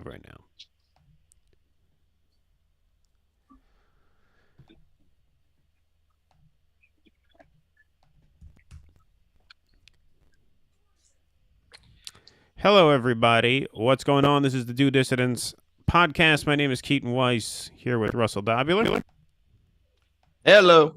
right now. Hello, everybody. What's going on? This is the Do Dissidents podcast. My name is Keaton Weiss, here with Russell Dobular. Hello.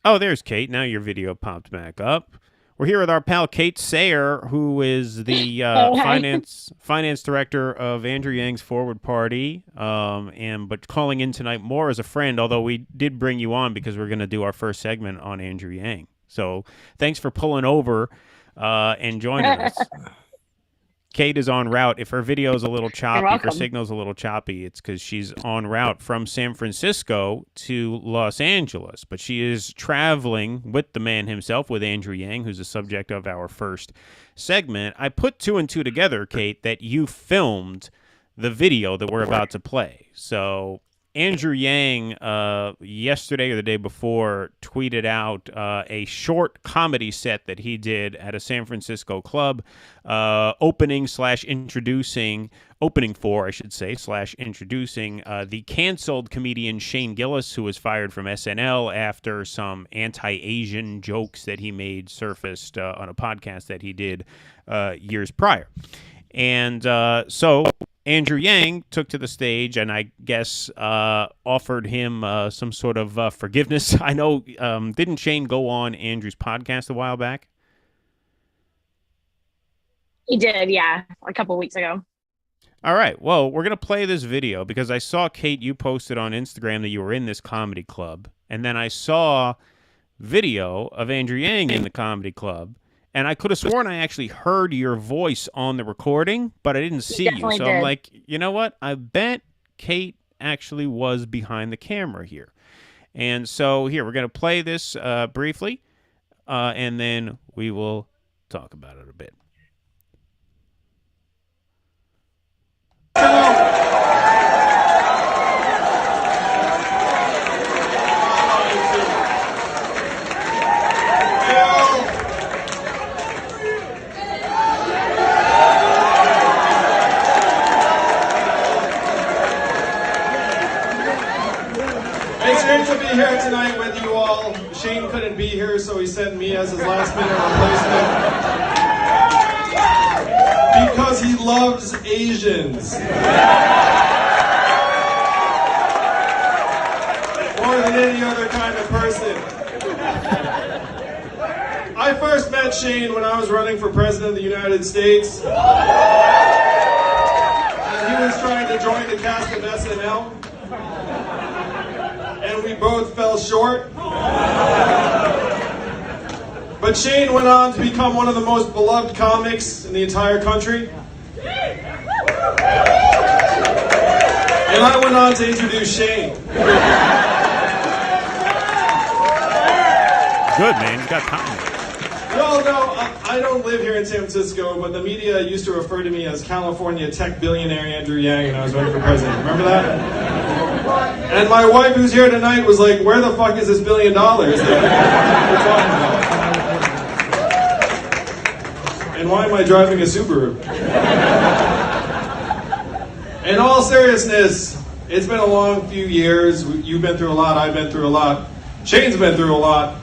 Oh, there's Kate. Now your video popped back up. We're here with our pal Kate Sayer, who is the finance director of Andrew Yang's Forward Party, but calling in tonight more as a friend, although we did bring you on because we're going to do our first segment on Andrew Yang. So thanks for pulling over and joining us. Kate is en route. If her video is a little choppy, if her signal's a little choppy, it's because she's en route from San Francisco to Los Angeles. But she is traveling with the man himself, with Andrew Yang, who's the subject of our first segment. I put two and two together, Kate, that you filmed the video that we're about to play. So Andrew Yang, yesterday or the day before, tweeted out a short comedy set that he did at a San Francisco club, opening for the canceled comedian Shane Gillis, who was fired from SNL after some anti-Asian jokes that he made surfaced on a podcast that he did years prior. And so Andrew Yang took to the stage and I guess offered him some sort of forgiveness. I know, didn't Shane go on Andrew's podcast a while back? He did, yeah, a couple weeks ago. All right. Well, we're going to play this video because I saw, Kate, you posted on Instagram that you were in this comedy club. And then I saw video of Andrew Yang in the comedy club. And I could have sworn I actually heard your voice on the recording, but I didn't see you. So I'm like, you know what? I bet Kate actually was behind the camera here. And so here, we're going to play this briefly, and then we will talk about it a bit. It's great to be here tonight with you all. Shane couldn't be here, so he sent me as his last-minute replacement. Because he loves Asians. More than any other kind of person. I first met Shane when I was running for president of the United States. And he was trying to join the cast of SNL. And we both fell short. But Shane went on to become one of the most beloved comics in the entire country. And I went on to introduce Shane. Good, man. You got time. You all know I don't live here in San Francisco, but the media used to refer to me as California tech billionaire Andrew Yang, and I was running for president. Remember that? And my wife, who's here tonight, was like, where the fuck is this $1 billion that we're talking about? And why am I driving a Subaru? In all seriousness, it's been a long few years. You've been through a lot, I've been through a lot. Shane's been through a lot.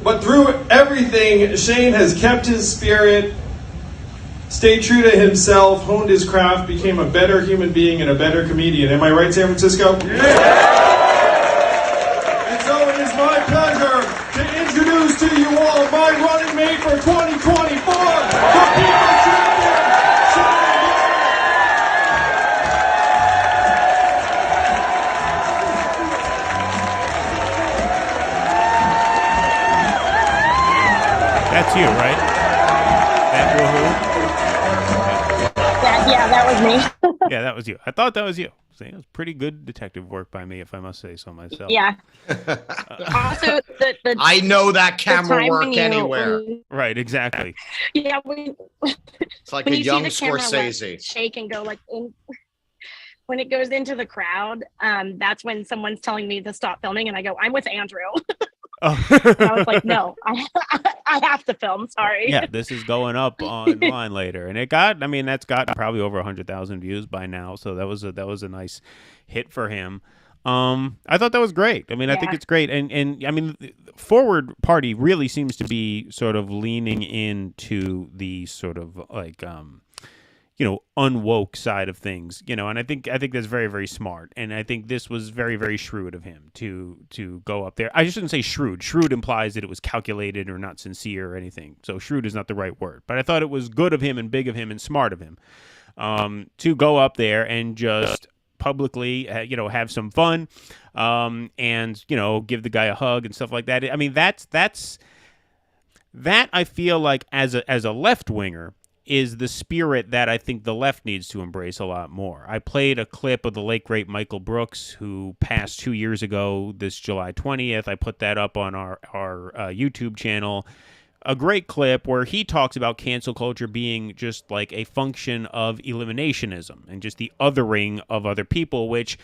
But through everything, Shane has kept his spirit, stayed true to himself, honed his craft, became a better human being and a better comedian. Am I right, San Francisco? Yeah. And so it is my pleasure to introduce to you all my running mate for 2024, the People's Champion, Shane Gillis. That's you, right? That woohoo? Yeah, that was me. Yeah, that was you. I thought that was you. See, it was pretty good detective work by me, if I must say so myself. Yeah. Also, the I know that camera work anywhere. Right, exactly. Yeah, It's like when a you young see the camera, Scorsese. shake and go like in. When it goes into the crowd, that's when someone's telling me to stop filming, and I go, "I'm with Andrew." Oh. And I was like, no, I have to film. Sorry. Yeah, this is going up online later, and that's got probably over 100,000 views by now. So that was a nice hit for him. I thought that was great. I mean, I think it's great, and I mean, Forward Party really seems to be sort of leaning into the sort of like unwoke side of things, and I think that's very, very smart, and I think this was very, very shrewd of him to go up there. I shouldn't say shrewd. Shrewd implies that it was calculated or not sincere or anything. So shrewd is not the right word, but I thought it was good of him and big of him and smart of him to go up there and just publicly, have some fun, and give the guy a hug and stuff like that. I mean, that I feel like as a left winger is the spirit that I think the left needs to embrace a lot more. I played a clip of the late great Michael Brooks, who passed 2 years ago this July 20th. I put that up on our YouTube channel. A great clip where he talks about cancel culture being just like a function of eliminationism and just the othering of other people, which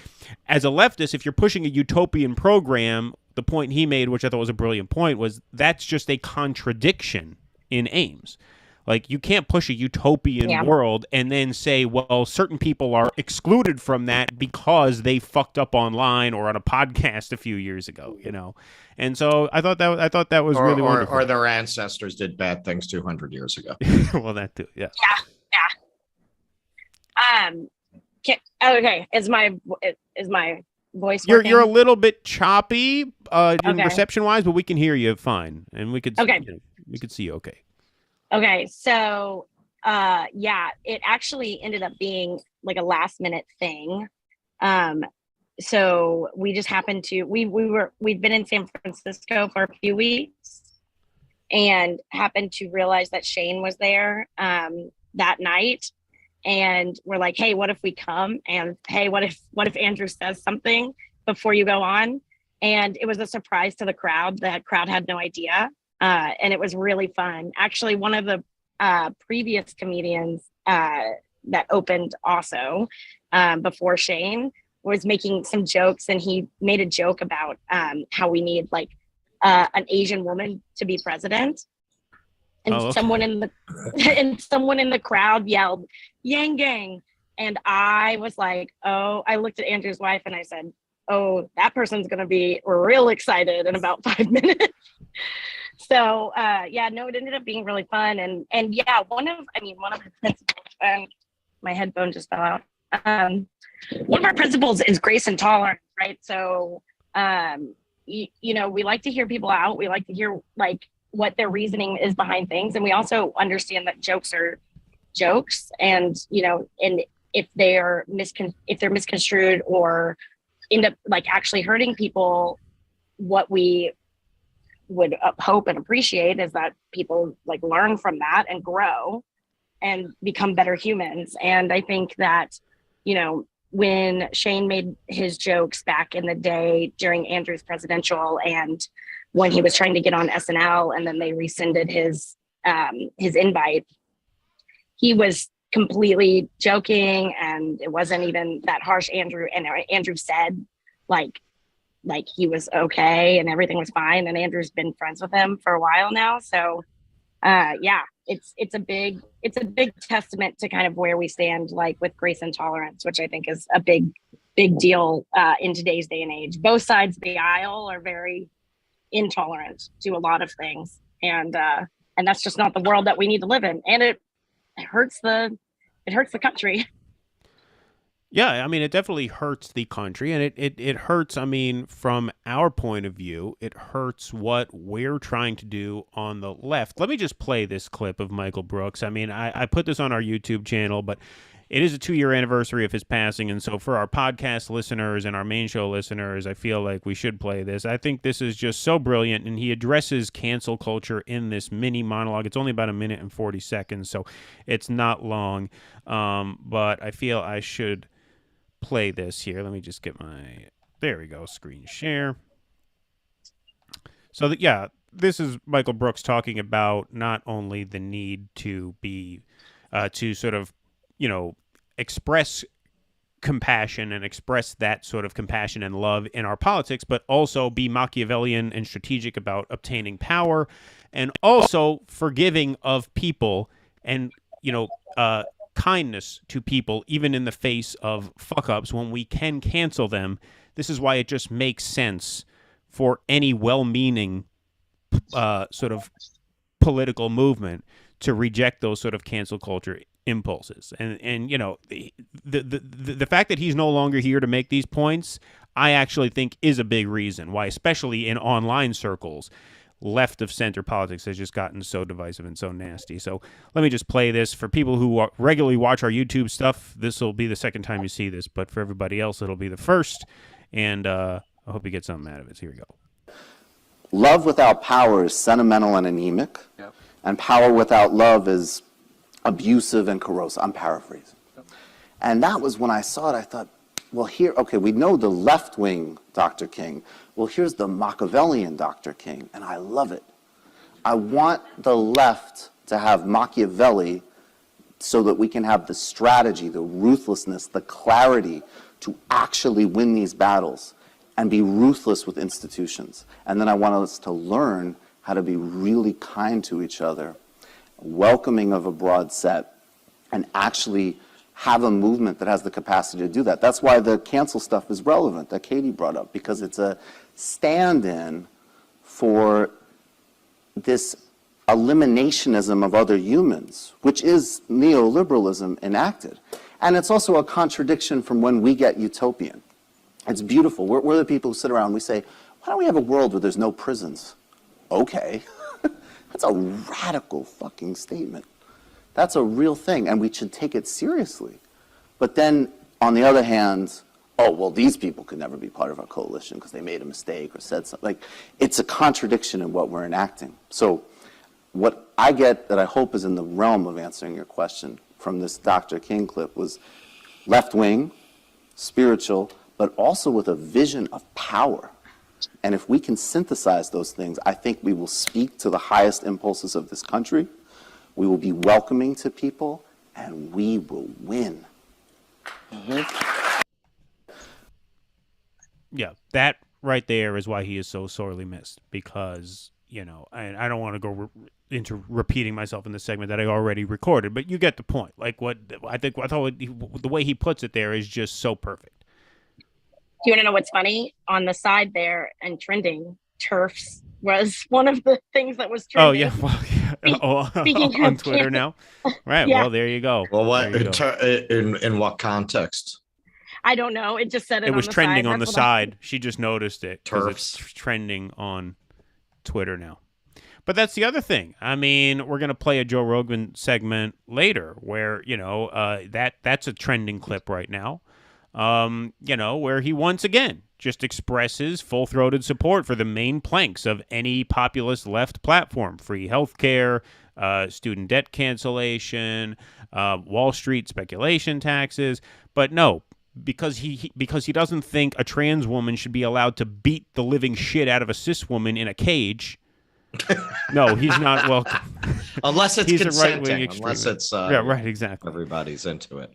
as a leftist, if you're pushing a utopian program, the point he made, which I thought was a brilliant point, was that's just a contradiction in aims. Like, you can't push a utopian world and then say, well, certain people are excluded from that because they fucked up online or on a podcast a few years ago, And so I thought that was really wonderful. Or their ancestors did bad things 200 years ago. Well, that too, yeah. Okay. Is my voice working? You're a little bit choppy reception wise, but we can hear you fine, and we could we could see you okay. Okay, so it actually ended up being like a last minute thing. So we just happened to we'd been in San Francisco for a few weeks and happened to realize that Shane was there that night, and we're like, hey, what if we come, and hey, what if Andrew says something before you go on? And it was a surprise to the crowd. The crowd had no idea. And it was really fun. Actually, one of the previous comedians that opened also before Shane was making some jokes, and he made a joke about how we need like an Asian woman to be president. And someone in the crowd yelled, "Yang Gang." And I was like, I looked at Andrew's wife and I said, oh, that person's going to be real excited in about 5 minutes. So, it ended up being really fun. And one of the principles, my headphone just fell out. One of our principles is grace and tolerance, right? So, we like to hear people out. We like to hear like what their reasoning is behind things. And we also understand that jokes are jokes, and, and if they're misconstrued or end up like actually hurting people, what we would hope and appreciate is that people like learn from that and grow and become better humans. And I think that, when Shane made his jokes back in the day during Andrew's presidential, and when he was trying to get on SNL and then they rescinded his invite, he was completely joking, and it wasn't even that harsh. Andrew said like he was okay and everything was fine, and Andrew's been friends with him for a while now. So it's a big testament to kind of where we stand like with grace and tolerance, which I think is a big deal in today's day and age. Both sides of the aisle are very intolerant to a lot of things, and that's just not the world that we need to live in, and it hurts the country. Yeah, I mean, it definitely hurts the country, and it hurts, I mean, from our point of view, it hurts what we're trying to do on the left. Let me just play this clip of Michael Brooks. I mean, I put this on our YouTube channel, but it is a 2-year anniversary of his passing, and so for our podcast listeners and our main show listeners, I feel like we should play this. I think this is just so brilliant, and he addresses cancel culture in this mini monologue. It's only about 1 minute and 40 seconds, so it's not long, but I feel I should play this here. Let me just get there we go, screen share. So this is Michael Brooks talking about not only the need to be to sort of express compassion and express that sort of compassion and love in our politics, but also be Machiavellian and strategic about obtaining power, and also forgiving of people and, kindness to people, even in the face of fuck-ups when we can cancel them. This is why it just makes sense for any well-meaning sort of political movement to reject those sort of cancel culture impulses. And the fact that he's no longer here to make these points, I actually think is a big reason why, especially in online circles, left of center politics has just gotten so divisive and so nasty. So let me just play this for people who regularly watch our YouTube stuff. This will be the second time you see this, but for everybody else, it'll be the first. And I hope you get something out of it. So here we go. Love without power is sentimental and anemic, and power without love is abusive and corrosive. I'm paraphrasing. And that was when I saw it, I thought, well, here, okay, we know the left wing Dr. King. Well, here's the Machiavellian Dr. King, and I love it. I want the left to have Machiavelli so that we can have the strategy, the ruthlessness, the clarity to actually win these battles and be ruthless with institutions. And then I want us to learn how to be really kind to each other, welcoming of a broad set, and actually have a movement that has the capacity to do that. That's why the cancel stuff is relevant, that Katie brought up, because it's a stand-in for this eliminationism of other humans, which is neoliberalism enacted. And it's also a contradiction from when we get utopian. It's beautiful. We're the people who sit around and we say, why don't we have a world where there's no prisons? Okay. That's a radical fucking statement. That's a real thing, and we should take it seriously. But then, on the other hand, oh, well, these people could never be part of our coalition because they made a mistake or said something. Like, it's a contradiction in what we're enacting. So what I get that I hope is in the realm of answering your question from this Dr. King clip was left-wing, spiritual, but also with a vision of power. And if we can synthesize those things, I think we will speak to the highest impulses of this country. We will be welcoming to people, and we will win. Yeah, that right there is why he is so sorely missed, because, I don't want to go into repeating myself in the segment that I already recorded, but you get the point. Like, the way he puts it there is just so perfect. Do you want to know what's funny? On the side there and trending, TERFs was one of the things that was trending. Oh, yeah. Well, yeah. On Twitter now? Right. Yeah. Well, there you go. Well, what in what context? I don't know. It just said it was on the trending side. on the side. She just noticed it. TERFs. It's trending on Twitter now. But that's the other thing. I mean, we're going to play a Joe Rogan segment later where, that's a trending clip right now. Where he once again just expresses full-throated support for the main planks of any populist left platform: free healthcare, student debt cancellation, Wall Street speculation taxes. But no, because he doesn't think a trans woman should be allowed to beat the living shit out of a cis woman in a cage. No, he's not welcome. Unless it's he's consenting. A right-wing extremist. Unless it's yeah, right, exactly. Everybody's into it.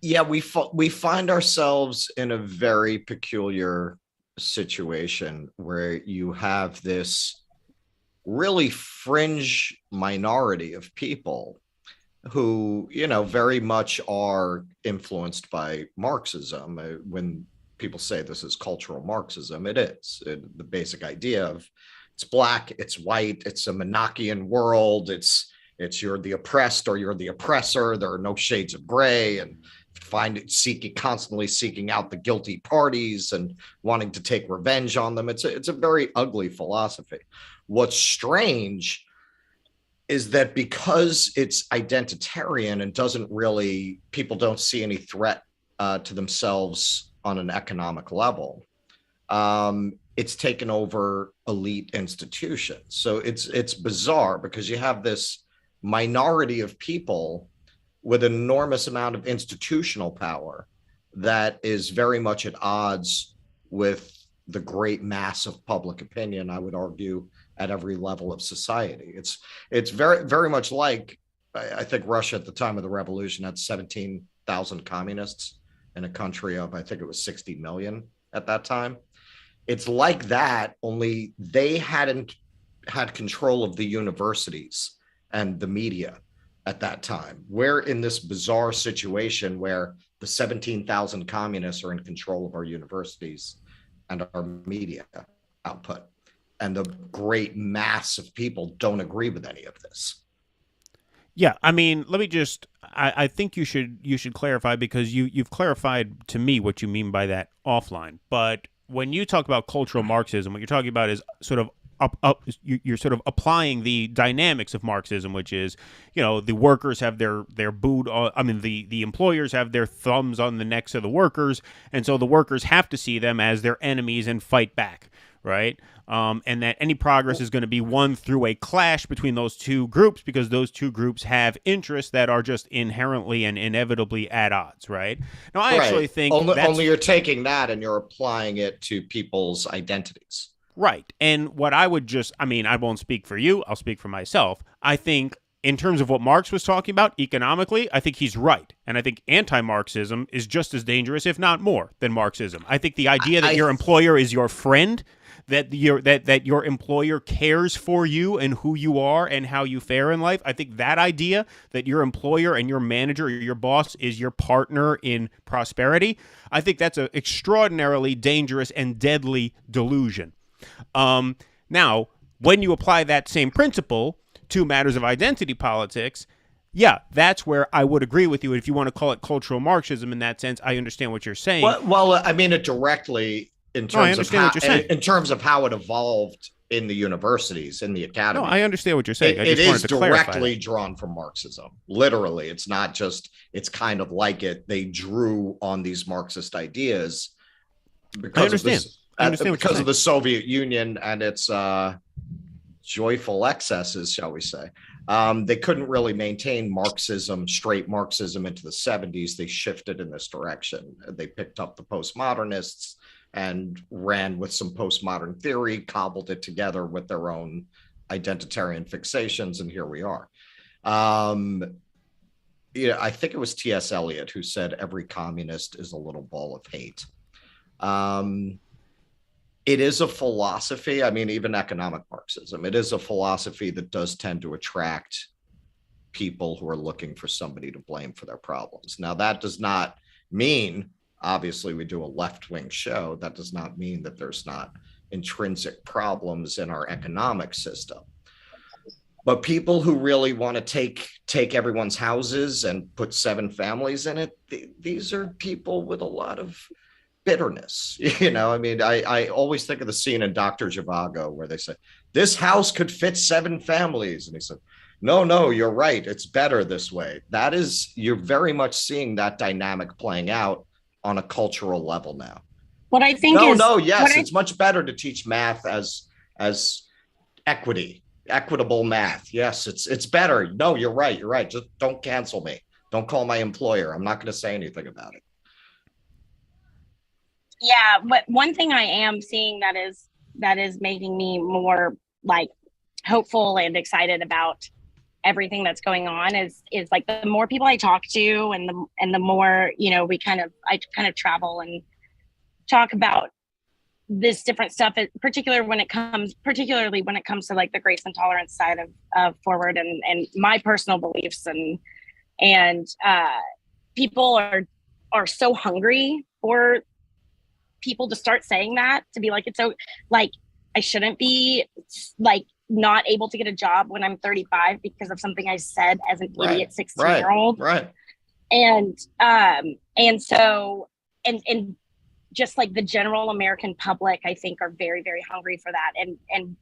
Yeah, we find ourselves in a very peculiar situation where you have this really fringe minority of people who, very much are influenced by Marxism. When people say this is cultural Marxism, it is. The basic idea of it's black, it's white, it's a Monarchian world, it's you're the oppressed or you're the oppressor. There are no shades of gray, and constantly seeking out the guilty parties and wanting to take revenge on them. It's a very ugly philosophy. What's strange is that because it's identitarian and people don't see any threat to themselves on an economic level, it's taken over elite institutions. So it's bizarre because you have this minority of people with an enormous amount of institutional power that is very much at odds with the great mass of public opinion, I would argue, at every level of society. It's very, very much like I think Russia at the time of the revolution had 17,000 communists in a country of, I think it was 60 million at that time. It's like that, only they hadn't had control of the universities and the media at that time. We're in this bizarre situation where the 17,000 communists are in control of our universities and our media output. And the great mass of people don't agree with any of this. Yeah, I mean, let me just. I think you should clarify, because you've clarified to me what you mean by that offline. But when you talk about cultural Marxism, what you're talking about is sort of you're sort of applying the dynamics of Marxism, which is, the workers have their boot on, I mean, the employers have their thumbs on the necks of the workers, and so the workers have to see them as their enemies and fight back, right? And that any progress is going to be won through a clash between those two groups, because those two groups have interests that are just inherently and inevitably at odds, right? Now, I actually think only you're taking that and you're applying it to people's identities. Right. And what I would I won't speak for you, I'll speak for myself. I think in terms of what Marx was talking about economically, I think he's right. And I think anti-Marxism is just as dangerous, if not more, than Marxism. I think the idea that your employer is your friend, that your employer cares for you and who you are and how you fare in life, I think that idea that your employer and your manager or your boss is your partner in prosperity, I think that's an extraordinarily dangerous and deadly delusion. Now, when you apply that same principle to matters of identity politics, yeah, that's where I would agree with you. If you want to call it cultural Marxism in that sense, I understand what you're saying. Well, I mean it directly in terms of how it evolved in the universities, in the academy. No, I understand what you're saying. It is directly drawn from Marxism. Literally, it's not just, it's kind of like it. They drew on these Marxist ideas because of the Soviet Union and its joyful excesses, shall we say. They couldn't really maintain Marxism, straight Marxism, into the 70s. They shifted in this direction. They picked up the postmodernists and ran with some postmodern theory, cobbled it together with their own identitarian fixations, and here we are. I think it was T.S. Eliot who said every communist is a little ball of hate. It is a philosophy. I mean, even economic Marxism, it is a philosophy that does tend to attract people who are looking for somebody to blame for their problems. Now, that does not mean, obviously, we do a left-wing show. That does not mean that there's not intrinsic problems in our economic system. But people who really want to take everyone's houses and put 7 families in it, these are people with a lot of bitterness. I mean, I always think of the scene in Dr. Zhivago where they say, this house could fit 7 families. And he said, no, you're right. It's better this way. That is, you're very much seeing that dynamic playing out on a cultural level now. What I think it's much better to teach math as equitable math. Yes, it's better. No, you're right. Just don't cancel me. Don't call my employer. I'm not going to say anything about it. Yeah, but one thing I am seeing that is making me more like hopeful and excited about everything that's going on is like the more people I talk to and the more, I kind of travel and talk about this different stuff, particularly when it comes to like the grace and tolerance side of Forward and my personal beliefs and people are so hungry for people to start saying that, to be like, it's so like, I shouldn't be like not able to get a job when I'm 35 because of something I said as an idiot 16-year-old. Right. And so just like the general American public, I think are very, very hungry for that and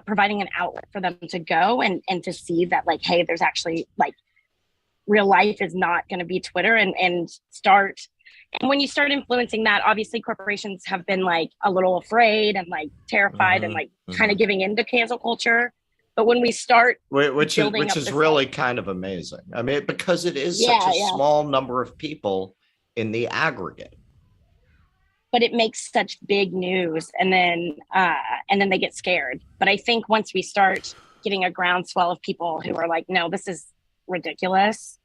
providing an outlet for them to go and to see that like, hey, there's actually like real life is not going to be Twitter and start. And when you start influencing that, obviously corporations have been like a little afraid and like terrified and like kind of giving into cancel culture. But when we start, which is really kind of amazing. I mean, because it is such a small number of people in the aggregate. But it makes such big news, and then they get scared. But I think once we start getting a groundswell of people who are like, no, this is ridiculous,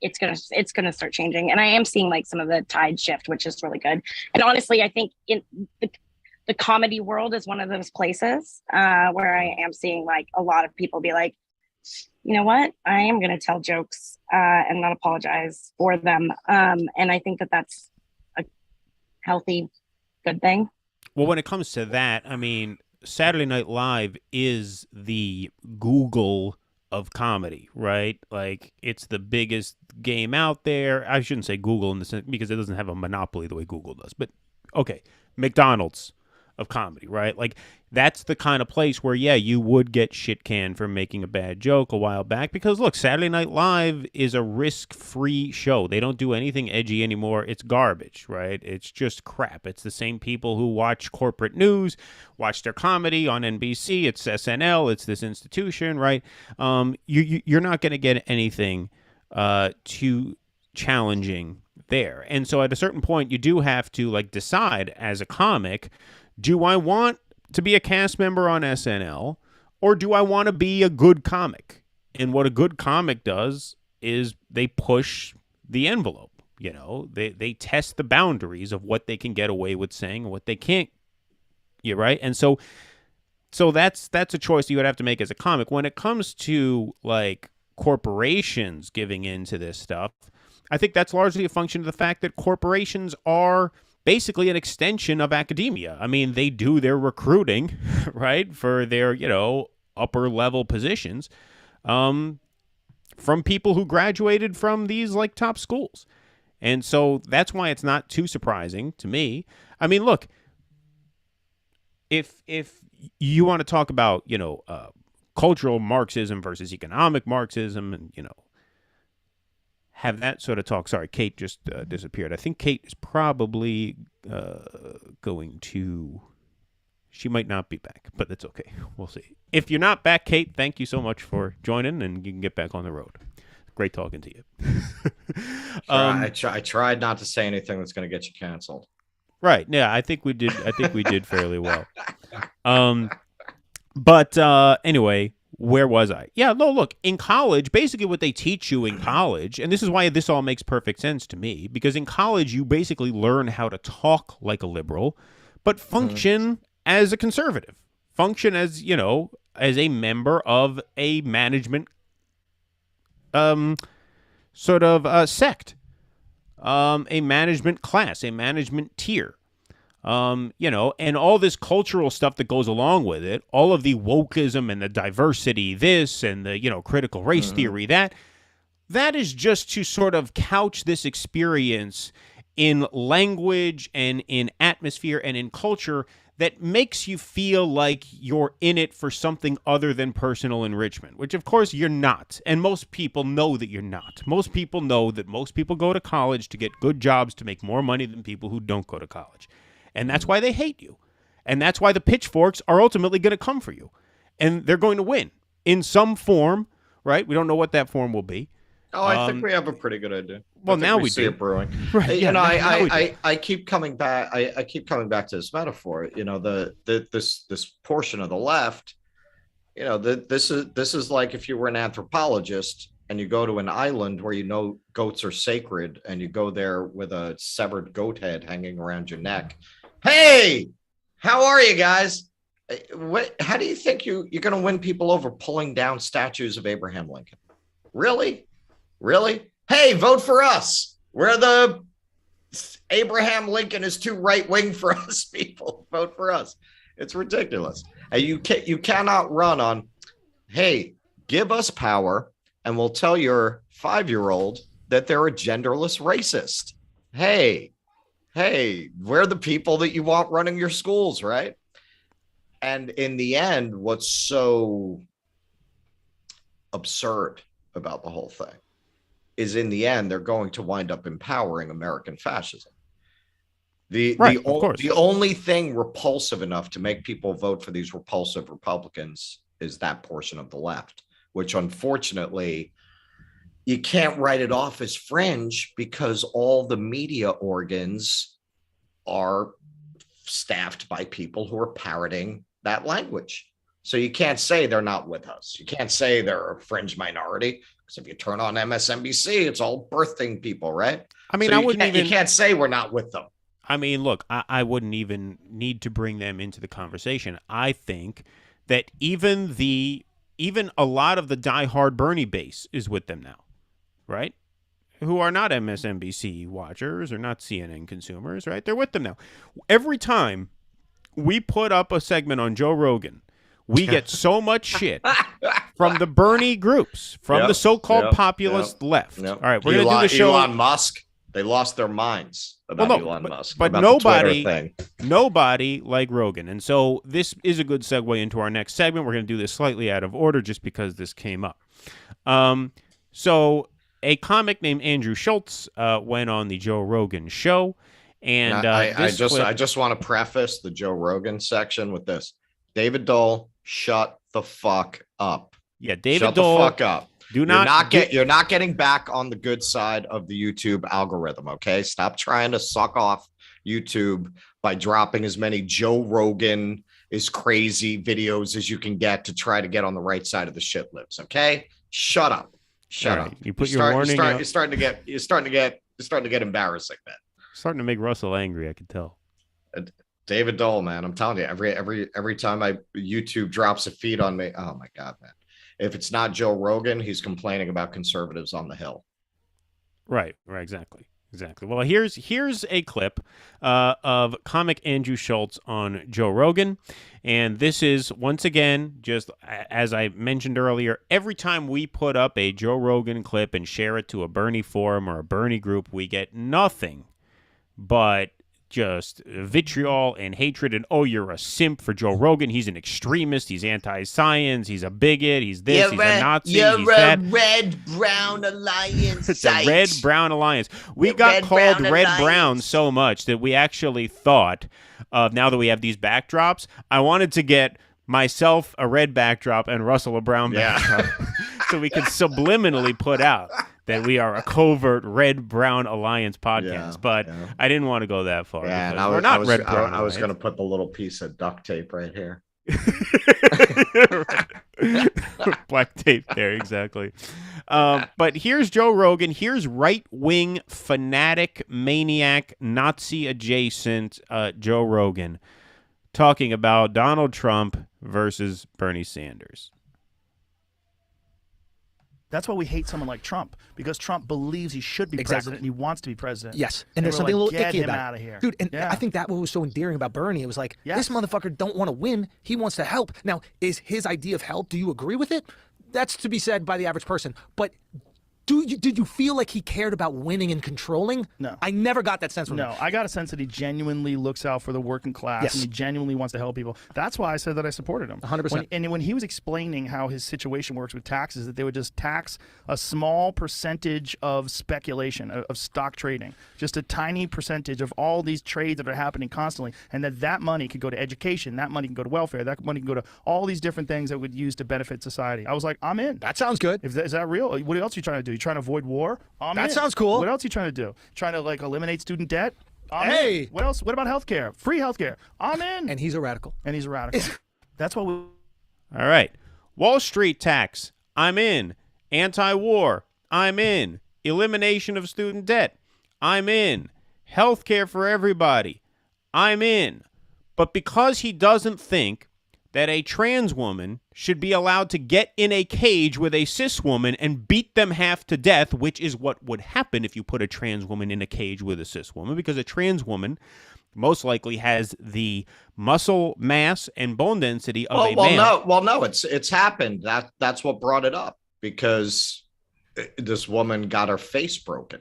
it's gonna start changing. And I am seeing like some of the tide shift, which is really good. And honestly, I think in the comedy world is one of those places where I am seeing like a lot of people be like, you know what, I am going to tell jokes and not apologize for them. And I think that that's a healthy, good thing. Well, when it comes to that, I mean, Saturday Night Live is the Google of comedy, right? Like, it's the biggest game out there. I shouldn't say Google in the sense because it doesn't have a monopoly the way Google does. But okay, McDonald's of comedy, right? Like, that's the kind of place where, yeah, you would get shit canned for making a bad joke a while back because, look, Saturday Night Live is a risk-free show. They don't do anything edgy anymore. It's garbage, right? It's just crap. It's the same people who watch corporate news, watch their comedy on NBC. It's SNL. It's this institution, right? You're not going to get anything too challenging there. And so at a certain point, you do have to, like, decide as a comic, do I want to be a cast member on SNL or do I want to be a good comic? And what a good comic does is they push the envelope. You know, they test the boundaries of what they can get away with saying and what they can't. You're right. And so that's a choice you would have to make as a comic. When it comes to like corporations giving into this stuff, I think that's largely a function of the fact that corporations are basically an extension of academia. I mean, they do their recruiting, right, for their, you know, upper level positions from people who graduated from these like top schools. And so that's why it's not too surprising to me. I mean, look, if you want to talk about, you know, cultural Marxism versus economic Marxism and, you know, have that sort of talk. Sorry, Kate just disappeared. I think Kate is probably going to... She might not be back, but that's okay. We'll see. If you're not back, Kate, thank you so much for joining, and you can get back on the road. Great talking to you. I tried not to say anything that's going to get you canceled. Right. Yeah, I think we did. I think we did fairly well. But anyway, where was I? Yeah, no, look, in college, basically what they teach you in college, and this is why this all makes perfect sense to me, because in college you basically learn how to talk like a liberal, but function as a conservative. Function as, you know, as a member of a management sort of sect, a management class, a management tier. You know, and all this cultural stuff that goes along with it, all of the wokeism and the diversity, this and the, you know, critical race theory, that is just to sort of couch this experience in language and in atmosphere and in culture that makes you feel like you're in it for something other than personal enrichment, which of course you're not. And most people know that you're not. Most people know that most people go to college to get good jobs to make more money than people who don't go to college. And that's why they hate you. And that's why the pitchforks are ultimately going to come for you. And they're going to win in some form, right? We don't know what that form will be. Oh, I think we have a pretty good idea. Well, now we see do. it brewing. Right. You know, I keep coming back. I keep coming back to this metaphor. You know, this portion of the left. You know, this is like if you were an anthropologist and you go to an island where you know goats are sacred, and you go there with a severed goat head hanging around your neck. Hey, how are you guys? How do you think you're going to win people over pulling down statues of Abraham Lincoln? Really? Hey, vote for us. We're the Abraham Lincoln is too right wing for us people. Vote for us. It's ridiculous. And you cannot run on, hey, give us power and we'll tell your 5-year-old that they're a genderless racist. Hey, we're the people that you want running your schools, right? And in the end, what's so absurd about the whole thing is in the end, they're going to wind up empowering American fascism. The only thing repulsive enough to make people vote for these repulsive Republicans is that portion of the left, which unfortunately you can't write it off as fringe because all the media organs are staffed by people who are parroting that language. So you can't say they're not with us. You can't say they're a fringe minority Because if you turn on MSNBC, it's all birthing people, right? I mean, So you can't say we're not with them. I mean, look, I wouldn't even need to bring them into the conversation. I think that even a lot of the diehard Bernie base is with them now, right? Who are not MSNBC watchers or not CNN consumers, right? They're with them now. Every time we put up a segment on Joe Rogan, we get so much shit from the Bernie groups, from the so-called populist left. All right, we're going to do the show. Elon Musk, they lost their minds about Elon Musk. But nobody like Rogan. And so this is a good segue into our next segment. We're going to do this slightly out of order just because this came up. So a comic named Andrew Schultz went on the Joe Rogan show. And I just want to preface the Joe Rogan section with this. David Dole, shut the fuck up. Yeah, David shut Dole. The fuck up. You're not getting back on the good side of the YouTube algorithm, okay? Stop trying to suck off YouTube by dropping as many Joe Rogan is crazy videos as you can get to try to get on the right side of the shit libs, okay? Shut up. Shut up. You put your warning out. You're starting to get embarrassing, man. Starting to make Russell angry, I can tell. David Dole, man, I'm telling you, every time YouTube drops a feed on me, oh my God, man. If it's not Joe Rogan, he's complaining about conservatives on the Hill. Right, exactly. Well, here's a clip of comic Andrew Schultz on Joe Rogan, and this is, once again, just as I mentioned earlier, every time we put up a Joe Rogan clip and share it to a Bernie forum or a Bernie group, we get nothing but just vitriol and hatred and, oh, you're a simp for Joe Rogan. He's an extremist. He's anti-science. He's a bigot. He's this. He's a Nazi. You're he's that. red-brown alliance. It's a red-brown alliance. We got called red-brown so much that we actually thought of, now that we have these backdrops, I wanted to get myself a red backdrop and Russell a brown backdrop so we could subliminally put out that we are a covert red-brown alliance podcast, but I didn't want to go that far. Yeah, and we're not red-brown. I was going to put the little piece of duct tape right here. Black tape there, exactly. But here's Joe Rogan. Here's right-wing, fanatic, maniac, Nazi-adjacent Joe Rogan talking about Donald Trump versus Bernie Sanders. That's why we hate someone like Trump, because Trump believes he should be president and he wants to be president. Yes, and there's something a little icky about it. Out of here. Dude, and I think that what was so endearing about Bernie, it was like, this motherfucker don't want to win, he wants to help. Now, is his idea of help, do you agree with it? That's to be said by the average person, but did you feel like he cared about winning and controlling? No. I never got that sense from him. No, I got a sense that he genuinely looks out for the working class and he genuinely wants to help people. That's why I said that I supported him. 100%. When he was explaining how his situation works with taxes, that they would just tax a small percentage of speculation, of stock trading, just a tiny percentage of all these trades that are happening constantly, and that money could go to education, that money can go to welfare, that money can go to all these different things that would use to benefit society. I was like, I'm in. That sounds good. Is that real? What else are you trying to do? You trying to avoid war? That sounds cool. What else are you trying to do? Trying to eliminate student debt? Hey! In. What else? What about healthcare? Free healthcare? I'm in. And he's a radical. That's what we. All right. Wall Street tax. I'm in. Anti-war. I'm in. Elimination of student debt. I'm in. Healthcare for everybody. I'm in. But because he doesn't think that a trans woman should be allowed to get in a cage with a cis woman and beat them half to death, which is what would happen if you put a trans woman in a cage with a cis woman, because a trans woman most likely has the muscle mass and bone density of a male. No, it's happened. That's what brought it up, because this woman got her face broken.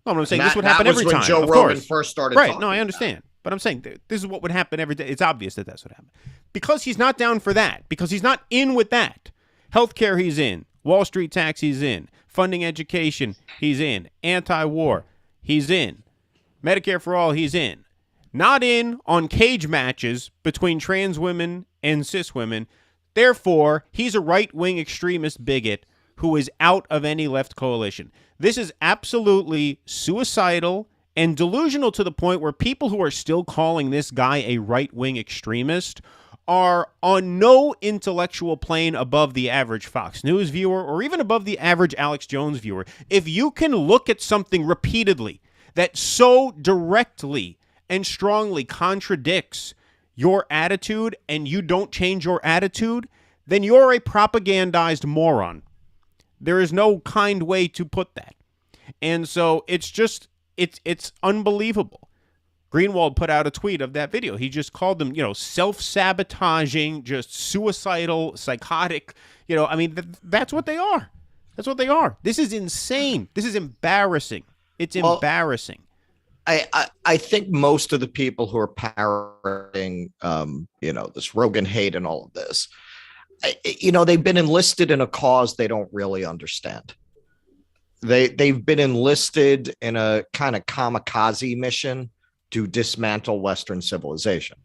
No, I'm saying this would happen every time. When Joe Rogan first started talking. Right, no, I understand. But I'm saying this is what would happen every day. It's obvious that that's what happened. Because he's not down for that. Because he's not in with that. Healthcare, he's in. Wall Street tax, he's in. Funding education, he's in. Anti-war, he's in. Medicare for all, he's in. Not in on cage matches between trans women and cis women. Therefore, he's a right-wing extremist bigot who is out of any left coalition. This is absolutely suicidal and delusional to the point where people who are still calling this guy a right-wing extremist are on no intellectual plane above the average Fox News viewer or even above the average Alex Jones viewer. If you can look at something repeatedly that so directly and strongly contradicts your attitude and you don't change your attitude, then you're a propagandized moron. There is no kind way to put that. And so it's unbelievable. Greenwald put out a tweet of that video. He just called them, self-sabotaging, just suicidal, psychotic. That's what they are. That's what they are. This is insane. This is embarrassing. It's embarrassing. I think most of the people who are parroting, this Rogan hate and all of this, they've been enlisted in a cause they don't really understand. They've been enlisted in a kind of kamikaze mission to dismantle Western civilization.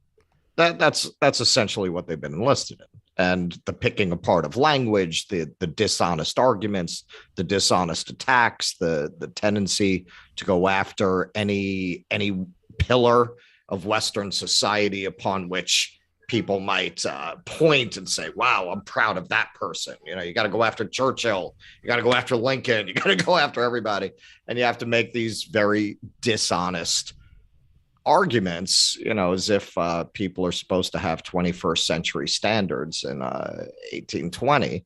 That's essentially what they've been enlisted in. And the picking apart of language, the dishonest arguments, the dishonest attacks, the tendency to go after any pillar of Western society upon which people might point and say, wow, I'm proud of that person. You got to go after Churchill. You got to go after Lincoln. You got to go after everybody. And you have to make these very dishonest arguments, as if people are supposed to have 21st century standards in 1820.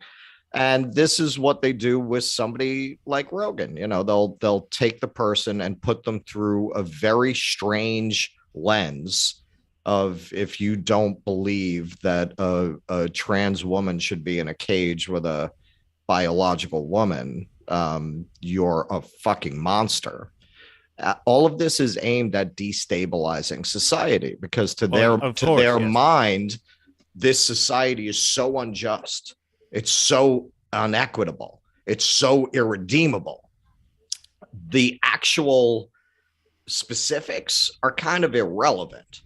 And this is what they do with somebody like Rogan. They'll take the person and put them through a very strange lens of, if you don't believe that a trans woman should be in a cage with a biological woman, you're a fucking monster. All of this is aimed at destabilizing society, because to their mind, this society is so unjust. It's so unequitable. It's so irredeemable. The actual specifics are kind of irrelevant.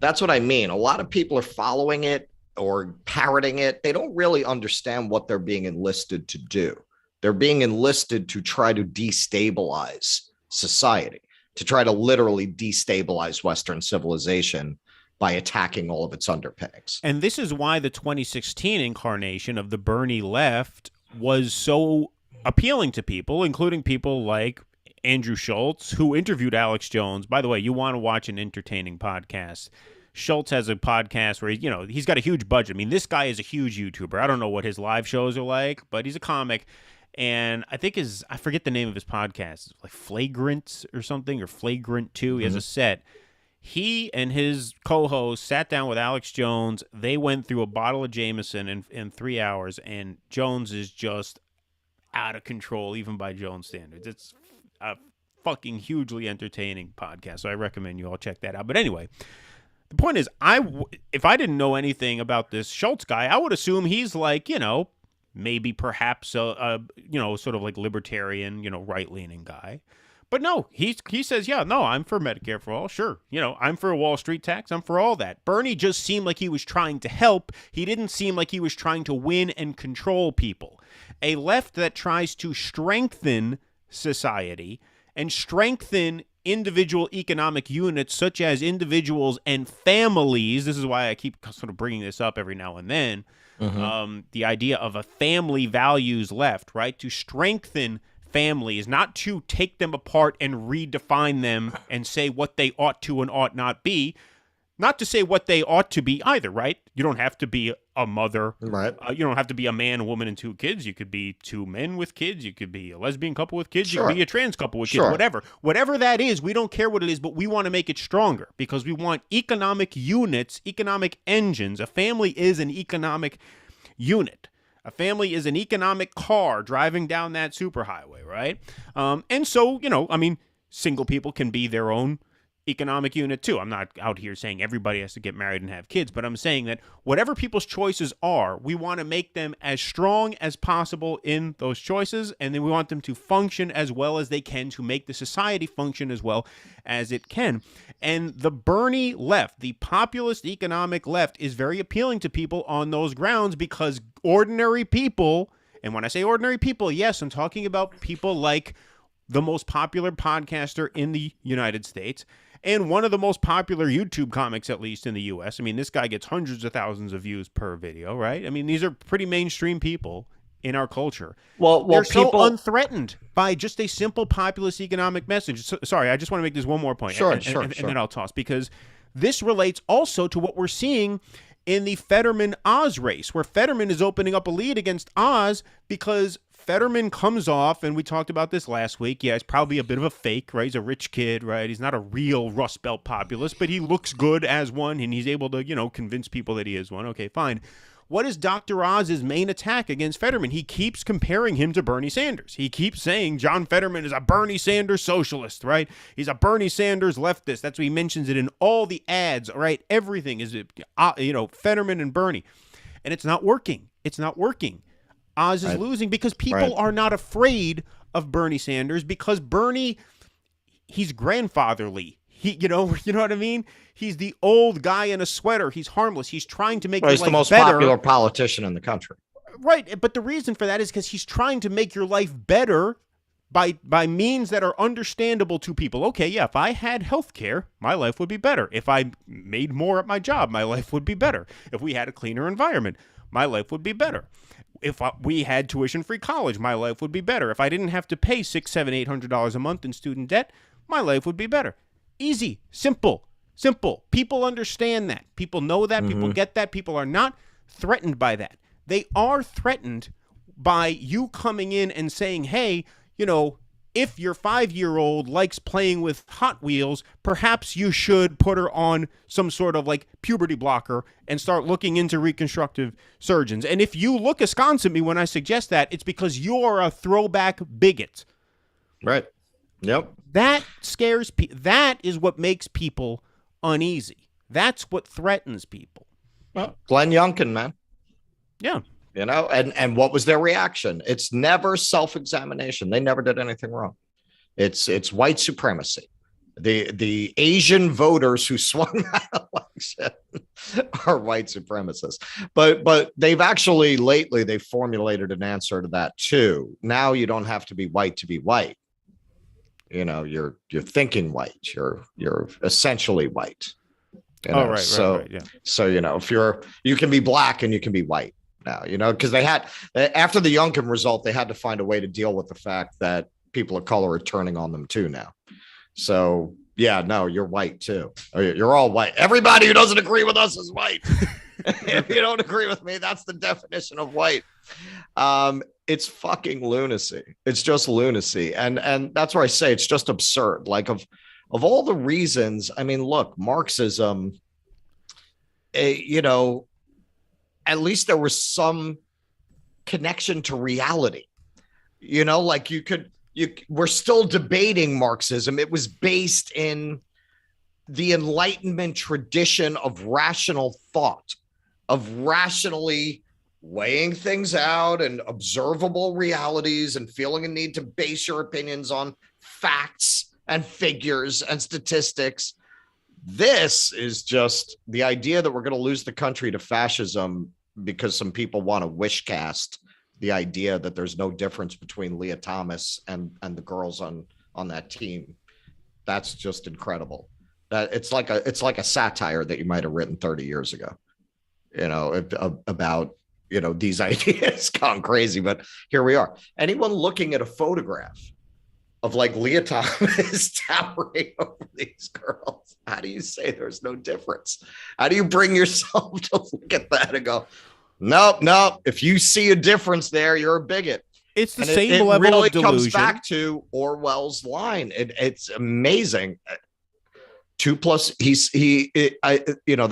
That's what I mean. A lot of people are following it or parroting it. They don't really understand what they're being enlisted to do. They're being enlisted to try to destabilize society, to try to literally destabilize Western civilization by attacking all of its underpinnings. And this is why the 2016 incarnation of the Bernie left was so appealing to people, including people like Andrew Schultz, who interviewed Alex Jones. By the way, you want to watch an entertaining podcast. Schultz has a podcast where, he's got a huge budget. I mean, this guy is a huge YouTuber. I don't know what his live shows are like, but he's a comic. And I think I forget the name of his podcast, like Flagrant or something, or Flagrant 2. He has a set. He and his co-host sat down with Alex Jones. They went through a bottle of Jameson in 3 hours, and Jones is just out of control, even by Jones standards. It's a fucking hugely entertaining podcast, so I recommend you all check that out. But anyway, the point is, if I didn't know anything about this Schultz guy, I would assume he's like, maybe perhaps a sort of like libertarian, right-leaning guy. But no, he says, yeah, no, I'm for Medicare for all. Sure. I'm for a Wall Street tax. I'm for all that. Bernie just seemed like he was trying to help. He didn't seem like he was trying to win and control people. A left that tries to strengthen society and strengthen individual economic units, such as individuals and families. This is why I keep sort of bringing this up every now and then. The idea of a family values left, right? To strengthen families, not to take them apart and redefine them and say what they ought to and ought not be. Not to say what they ought to be either, right? You don't have to be a mother. Right. You don't have to be a man, a woman, and 2 kids. You could be 2 men with kids. You could be a lesbian couple with kids. Sure. You could be a trans couple with kids. Whatever. Whatever that is, we don't care what it is, but we want to make it stronger because we want economic units, economic engines. A family is an economic unit. A family is an economic car driving down that superhighway, right? And so, single people can be their own economic unit too. I'm not out here saying everybody has to get married and have kids, but I'm saying that whatever people's choices are, we want to make them as strong as possible in those choices, and then we want them to function as well as they can to make the society function as well as it can. And the Bernie left, the populist economic left, is very appealing to people on those grounds because ordinary people, and when I say ordinary people, yes, I'm talking about people like the most popular podcaster in the United States, and one of the most popular YouTube comics, at least in the U.S. I mean, this guy gets hundreds of thousands of views per video, right? I mean, these are pretty mainstream people in our culture. Well, they're people so unthreatened by just a simple populist economic message. Sorry, I just want to make this one more point. Sure, and then I'll toss, because this relates also to what we're seeing in the Fetterman-Oz race, where Fetterman is opening up a lead against Oz because Fetterman comes off, and we talked about this last week. Yeah, he's probably a bit of a fake, right? He's a rich kid, right? He's not a real Rust Belt populist, but he looks good as one, and he's able to, convince people that he is one. Okay, fine. What is Dr. Oz's main attack against Fetterman? He keeps comparing him to Bernie Sanders. He keeps saying John Fetterman is a Bernie Sanders socialist, right? He's a Bernie Sanders leftist. That's what he mentions it in all the ads, right? Everything is, Fetterman and Bernie. And it's not working. It's not working. Oz is losing because people are not afraid of Bernie Sanders because Bernie, he's grandfatherly. You know what I mean? He's the old guy in a sweater. He's harmless. He's trying to make your life better. He's the most popular politician in the country. Right, but the reason for that is because he's trying to make your life better by means that are understandable to people. Okay, yeah, if I had health care, my life would be better. If I made more at my job, my life would be better. If we had a cleaner environment, my life would be better. If we had tuition-free college, my life would be better. If I didn't have to pay $600, $700, $800 a month in student debt, my life would be better. Easy, simple. People understand that. People know that. People get that. People are not threatened by that. They are threatened by you coming in and saying, hey, if your 5-year-old likes playing with Hot Wheels, perhaps you should put her on some sort of puberty blocker and start looking into reconstructive surgeons. And if you look askance at me when I suggest that, it's because you're a throwback bigot. Right. Yep. That scares people. That is what makes people uneasy. That's what threatens people. Well, Glenn Youngkin, man. Yeah. And what was their reaction? It's never self-examination. They never did anything wrong. It's white supremacy. The Asian voters who swung that election are white supremacists. But they've actually lately they've formulated an answer to that too. Now you don't have to be white to be white. You're thinking white. You're essentially white. Right. So if you can be black and you can be white now, because they had after the Youngkin result, they had to find a way to deal with the fact that people of color are turning on them too now. So yeah, no, you're white too. You're all white. Everybody who doesn't agree with us is white. If you don't agree with me, that's the definition of white. It's fucking lunacy. It's just lunacy. And that's where I say it's just absurd. Of all the reasons, I mean, look, Marxism, at least there was some connection to reality. We're still debating Marxism. It was based in the Enlightenment tradition of rational thought, of rationally weighing things out and observable realities and feeling a need to base your opinions on facts and figures and statistics. This is just the idea that we're going to lose the country to fascism because some people want to wish cast the idea that there's no difference between Leah Thomas and the girls on that team. That's just incredible. It's like a satire that you might have written 30 years ago, about these ideas gone crazy, but here we are. Anyone looking at a photograph of Leah Thomas towering over these girls, how do you say there's no difference? How do you bring yourself to look at that and go, nope, if you see a difference there, you're a bigot? It's the same level really of delusion. Comes back to Orwell's line. It's amazing. 2 plus the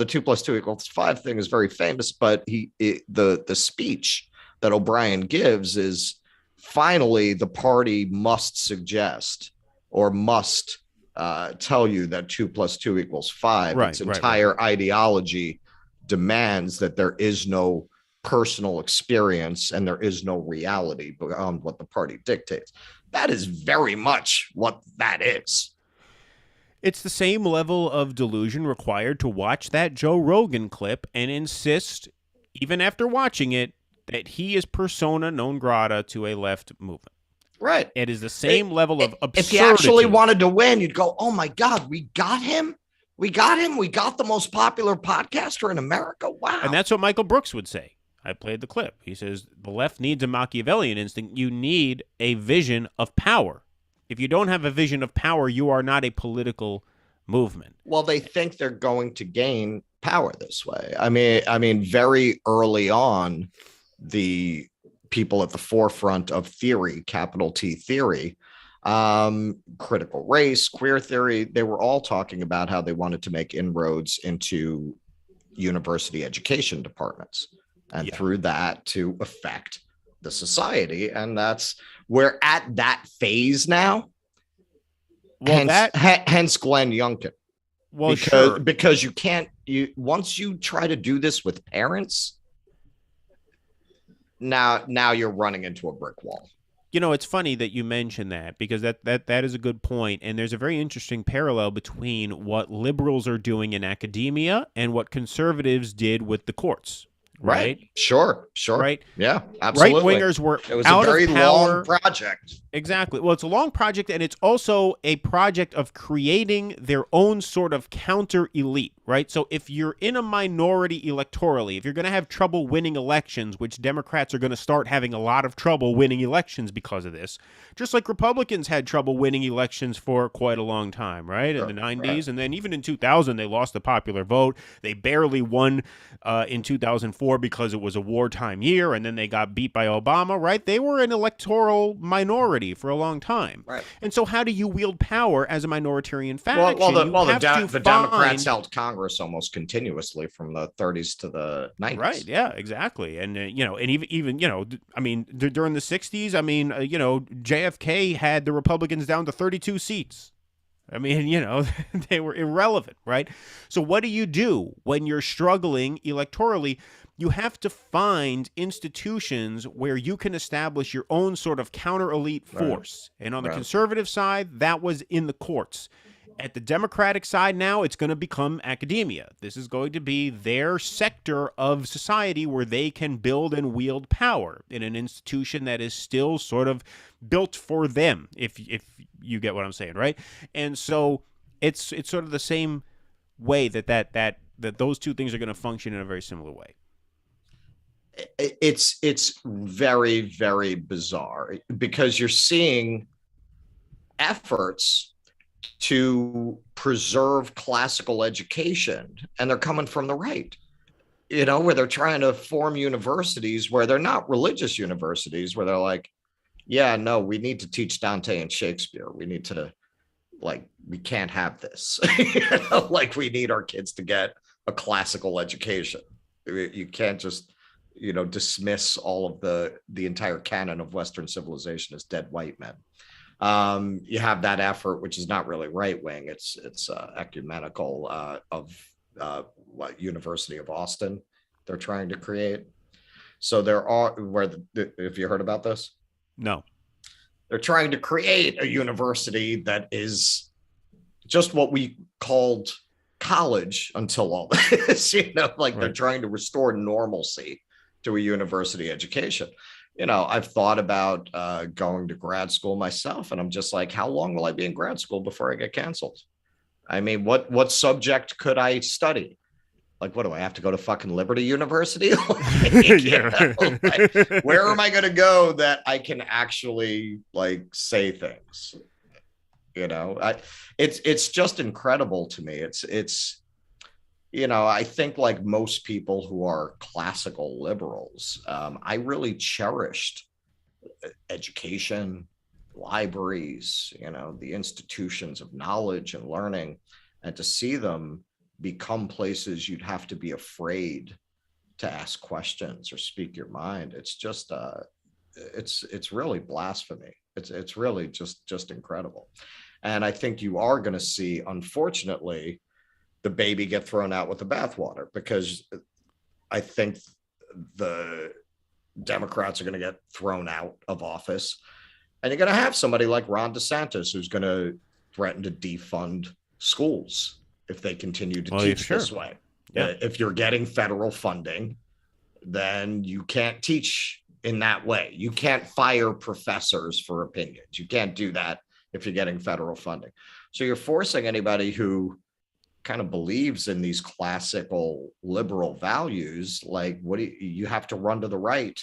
2 plus 2 equals 5 thing is very famous, but the speech that O'Brien gives is finally the party must suggest or must tell you that 2 plus 2 equals 5. Its entire ideology demands that there is no personal experience and there is no reality beyond what the party dictates. That is very much what that is. It's the same level of delusion required to watch that Joe Rogan clip and insist, even after watching it, that he is persona non grata to a left movement. Right. It is the same level of absurdity. If he actually wanted to win, you'd go, oh my God, we got him. We got him. We got the most popular podcaster in America. Wow. And that's what Michael Brooks would say. I played the clip. He says, the left needs a Machiavellian instinct. You need a vision of power. If you don't have a vision of power, you are not a political movement. Well, they think they're going to gain power this way. I mean, very early on, the people at the forefront of theory, capital T theory, critical race, queer theory, they were all talking about how they wanted to make inroads into university education departments, and through that to affect the society. And we're at that phase now. Well, hence Glenn Youngkin. Well, sure. Because once you try to do this with parents, now you're running into a brick wall. You know, it's funny that you mention that, because that is a good point. And there's a very interesting parallel between what liberals are doing in academia and what conservatives did with the courts. Right? Sure. Right? Yeah, absolutely. Right-wingers were It was out a very of power. long project. Exactly. Well, it's a long project, and it's also a project of creating their own sort of counter-elite, right? So if you're in a minority electorally, if you're going to have trouble winning elections, which Democrats are going to start having a lot of trouble winning elections because of this, just like Republicans had trouble winning elections for quite a long time, right? In the 90s, right. And then even in 2000, they lost the popular vote. They barely won in 2004 because it was a wartime year, and then they got beat by Obama, right? They were an electoral minority for a long time. Right. And so how do you wield power as a minoritarian faction? The Democrats held Congress almost continuously from the 30s to the 90s. Right. Yeah, exactly. And, and even I mean, during the 60s, I mean, JFK had the Republicans down to 32 seats. I mean, they were irrelevant, right? So what do you do when you're struggling electorally? You have to find institutions where you can establish your own sort of counter-elite force. Right. And on the conservative side, that was in the courts. At the Democratic side now, it's going to become academia. This is going to be their sector of society where they can build and wield power in an institution that is still sort of built for them, if you get what I'm saying, right? And so it's sort of the same way that those two things are going to function in a very similar way. It's very, very bizarre, because you're seeing efforts to preserve classical education, and they're coming from the right, where they're trying to form universities where they're not religious universities, where they're like, yeah, no, we need to teach Dante and Shakespeare. We need to, we can't have this. We need our kids to get a classical education. You can't just dismiss all of the entire canon of Western civilization as dead white men. You have that effort, which is not really right wing. It's ecumenical of what University of Austin they're trying to create. So there are have you heard about this? No. They're trying to create a university that is just what we called college until all this. They're trying to restore normalcy to a university education. I've thought about going to grad school myself, and I'm just like, how long will I be in grad school before I get canceled? I mean, what subject could I study? What do I have to go to fucking Liberty University? Where am I going to go that I can actually say things? It's just incredible to me. It's I think like most people who are classical liberals, I really cherished education, libraries, the institutions of knowledge and learning, and to see them become places you'd have to be afraid to ask questions or speak your mind. It's just, it's really blasphemy. It's really just incredible. And I think you are going to see, unfortunately, the baby get thrown out with the bathwater, because I think the Democrats are going to get thrown out of office, and you're going to have somebody like Ron DeSantis who's going to threaten to defund schools if they continue to teach this way. Yeah. If you're getting federal funding, then you can't teach in that way. You can't fire professors for opinions. You can't do that if you're getting federal funding. So you're forcing anybody who kind of believes in these classical liberal values, like you have to run to the right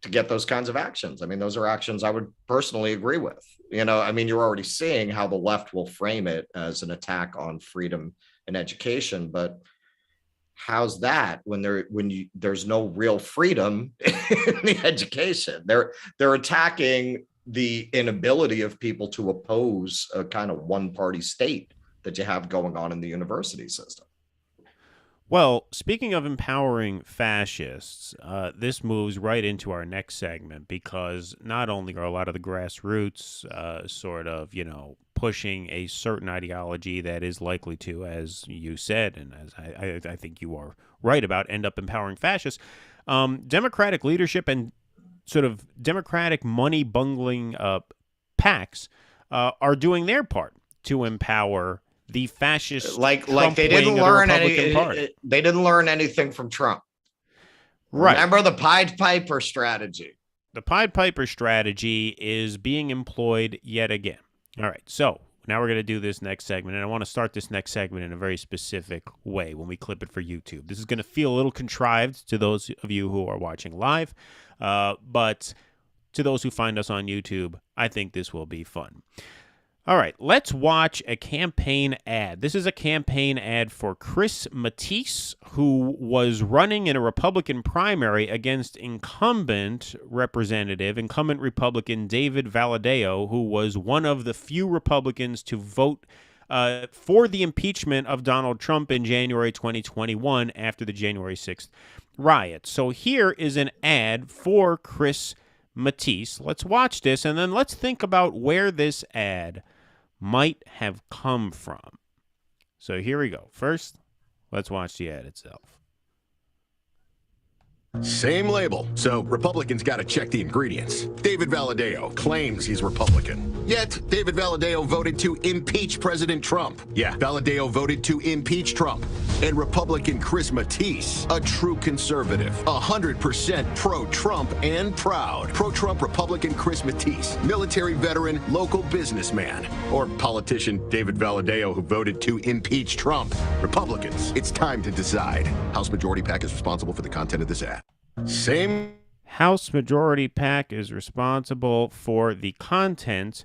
to get those kinds of actions. I mean, those are actions I would personally agree with. You know, I mean, you're already seeing how the left will frame it as an attack on freedom and education, but how's that when there's no real freedom in the education? They're attacking the inability of people to oppose a kind of one-party state that you have going on in the university system. Well, speaking of empowering fascists, this moves right into our next segment, because not only are a lot of the grassroots sort of, pushing a certain ideology that is likely to, as you said, and as I think you are right about, end up empowering fascists, Democratic leadership and sort of Democratic money bungling PACs are doing their part to empower the fascist, like they didn't learn they didn't learn anything from Trump. Right. Remember the Pied Piper strategy. The Pied Piper strategy is being employed yet again. All right, so now we're going to do this next segment, and I want to start this next segment in a very specific way when we clip it for YouTube. This is going to feel a little contrived to those of you who are watching live, but to those who find us on YouTube, I think this will be fun. All right, let's watch a campaign ad. This is a campaign ad for Chris Matisse, who was running in a Republican primary against incumbent Republican David Valadao, who was one of the few Republicans to vote for the impeachment of Donald Trump in January 2021 after the January 6th riots. So here is an ad for Chris Matisse. Let's watch this, and then let's think about where this ad might have come from. So here we go. First, let's watch the ad itself. Same label, so Republicans got to check the ingredients. David Valadao claims he's Republican. Yet, David Valadao voted to impeach President Trump. Yeah, Valadao voted to impeach Trump. And Republican Chris Matisse, a true conservative, 100% pro-Trump and proud. Pro-Trump Republican Chris Matisse, military veteran, local businessman. Or politician David Valadao, who voted to impeach Trump. Republicans, it's time to decide. House Majority PAC is responsible for the content of this ad. Same. House Majority PAC is responsible for the content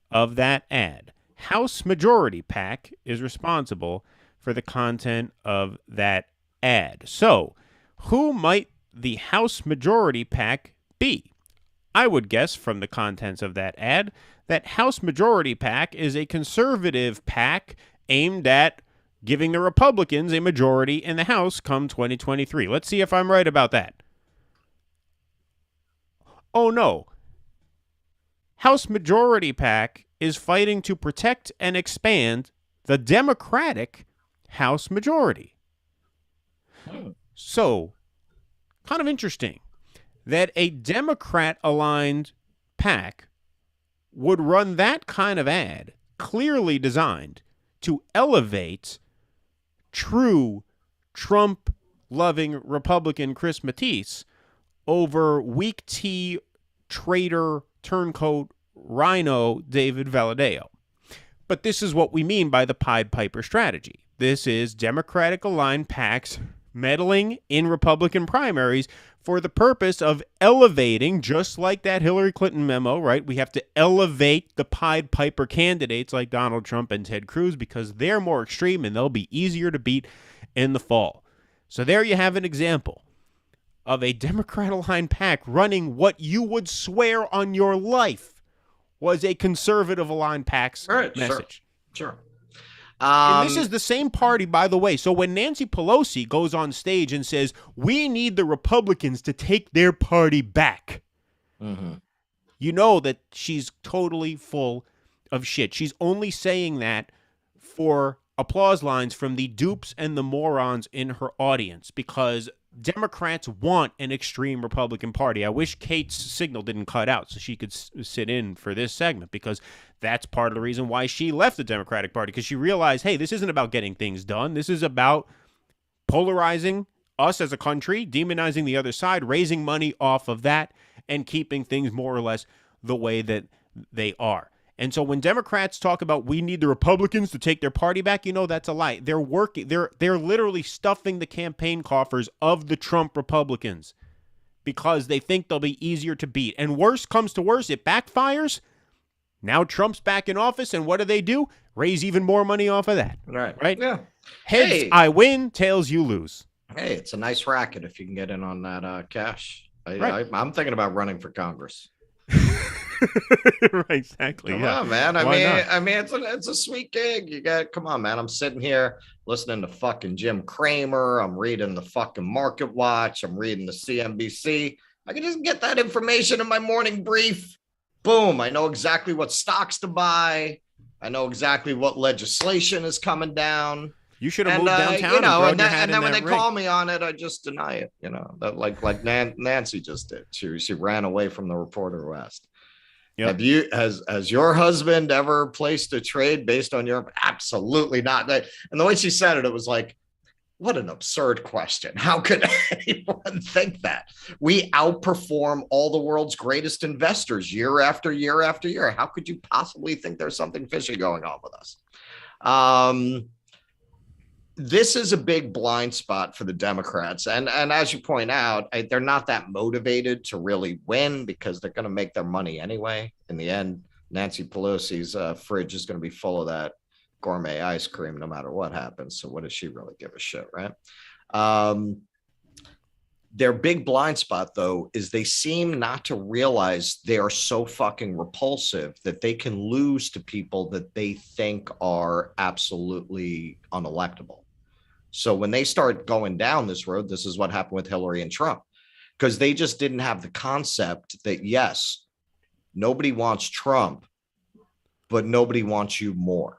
of that ad. House Majority PAC is responsible for the content of that ad. So, who might the House Majority PAC be? I would guess from the contents of that ad that House Majority PAC is a conservative PAC aimed at giving the Republicans a majority in the House come 2023. Let's see if I'm right about that. Oh no. House Majority PAC is fighting to protect and expand the Democratic House majority. So, kind of interesting that a Democrat-aligned PAC would run that kind of ad, clearly designed to elevate true Trump-loving Republican Chris Matisse over weak tea traitor turncoat rhino David Valadao. But this is what we mean by the Pied Piper strategy. This is Democratic-aligned PACs meddling in Republican primaries for the purpose of elevating, just like that Hillary Clinton memo, right? We have to elevate the Pied Piper candidates like Donald Trump and Ted Cruz because they're more extreme and they'll be easier to beat in the fall. So there you have an example of a Democrat-aligned PAC running what you would swear on your life was a conservative-aligned PAC's message. Sure. And this is the same party, by the way. So when Nancy Pelosi goes on stage and says, we need the Republicans to take their party back, you know that she's totally full of shit. She's only saying that for applause lines from the dupes and the morons in her audience because Democrats want an extreme Republican Party. I wish Kate's signal didn't cut out so she could sit in for this segment because that's part of the reason why she left the Democratic Party, because she realized, hey, this isn't about getting things done. This is about polarizing us as a country, demonizing the other side, raising money off of that, and keeping things more or less the way that they are. And so when Democrats talk about we need the Republicans to take their party back, you know that's a lie. They're literally stuffing the campaign coffers of the Trump Republicans because they think they'll be easier to beat. And worse comes to worse, it backfires. Now Trump's back in office, and what do? Raise even more money off of that. Right? Yeah. Heads, Hey. I win. Tails, you lose. Hey, it's a nice racket if you can get in on that cash. Right. I'm thinking about running for Congress. Right, exactly. Come yeah. on, man. Why not? I mean, it's a sweet gig. Come on, man. I'm sitting here listening to fucking Jim Cramer. I'm reading the fucking Market Watch. I'm reading the CNBC. I can just get that information in my morning brief. Boom. I know exactly what stocks to buy. I know exactly what legislation is coming down. You should have moved downtown and and then when they call me on it, I just deny it. That like Nancy just did. She ran away from the reporter who asked. Yep. Has your husband ever placed a trade based on your? Absolutely not. And the way she said it, it was like, what an absurd question. How could anyone think that? We outperform all the world's greatest investors year after year after year. How could you possibly think there's something fishy going on with us? This is a big blind spot for the Democrats. And as you point out, they're not that motivated to really win because they're going to make their money anyway. In the end, Nancy Pelosi's fridge is going to be full of that gourmet ice cream no matter what happens. So what does she really give a shit, right? Their big blind spot, though, is they seem not to realize they are so fucking repulsive that they can lose to people that they think are absolutely unelectable. So when they start going down this road, this is what happened with Hillary and Trump, because they just didn't have the concept that, yes, nobody wants Trump, but nobody wants you more.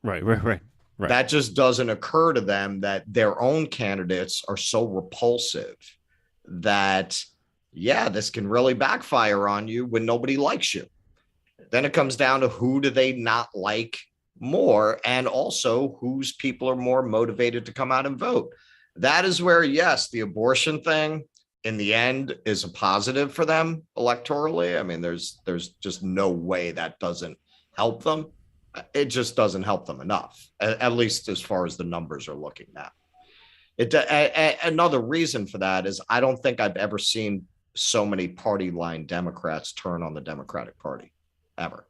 Right. That just doesn't occur to them that their own candidates are so repulsive that, yeah, this can really backfire on you when nobody likes you. Then it comes down to who do they not like more, and also whose people are more motivated to come out and vote. That is where, yes, the abortion thing in the end is a positive for them electorally. I mean, there's just no way that doesn't help them. It just doesn't help them enough, at least as far as the numbers are looking now. Another reason for that is I don't think I've ever seen so many party line Democrats turn on the Democratic Party ever.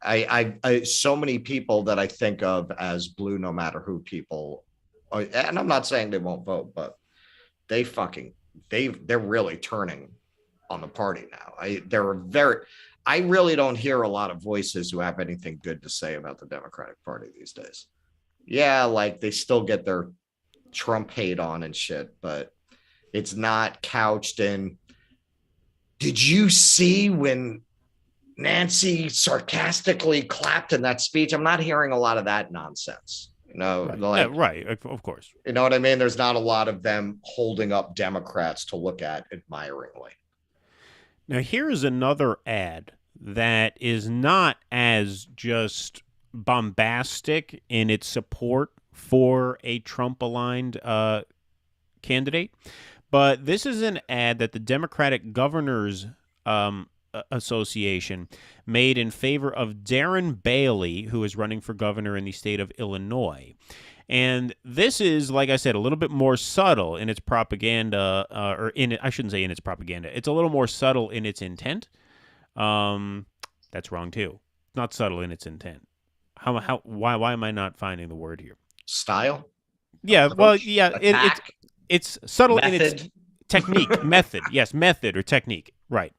I so many people that I think of as blue no matter who people, and I'm not saying they won't vote, but they're really turning on the party now. I really don't hear a lot of voices who have anything good to say about the Democratic Party these days. Yeah, like they still get their Trump hate on and shit, but it's not couched in, did you see when Nancy sarcastically clapped in that speech? I'm not hearing a lot of that nonsense. Right. Of course. You know what I mean? There's not a lot of them holding up Democrats to look at admiringly. Now, here's another ad that is not as just bombastic in its support for a Trump-aligned candidate, but this is an ad that the Democratic Governors Association made in favor of Darren Bailey, who is running for governor in the state of Illinois. And this is, like I said, a little bit more subtle in its propaganda, I shouldn't say in its propaganda. It's a little more subtle in its intent. That's wrong too. It's not subtle in its intent. Why am I not finding the word here? Style? Yeah, Approach? well, yeah, it's subtle Method? in its technique, method. Yes, method or technique. Right.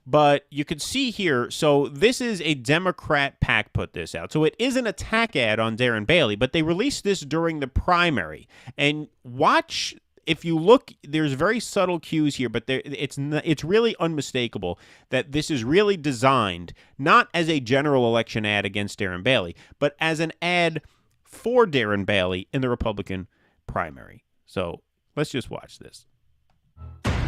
But you can see here, so this is a Democrat PAC put this out. So it is an attack ad on Darren Bailey, but they released this during the primary. And watch, if you look, there's very subtle cues here, but it's really unmistakable that this is really designed not as a general election ad against Darren Bailey, but as an ad for Darren Bailey in the Republican primary. So let's just watch this.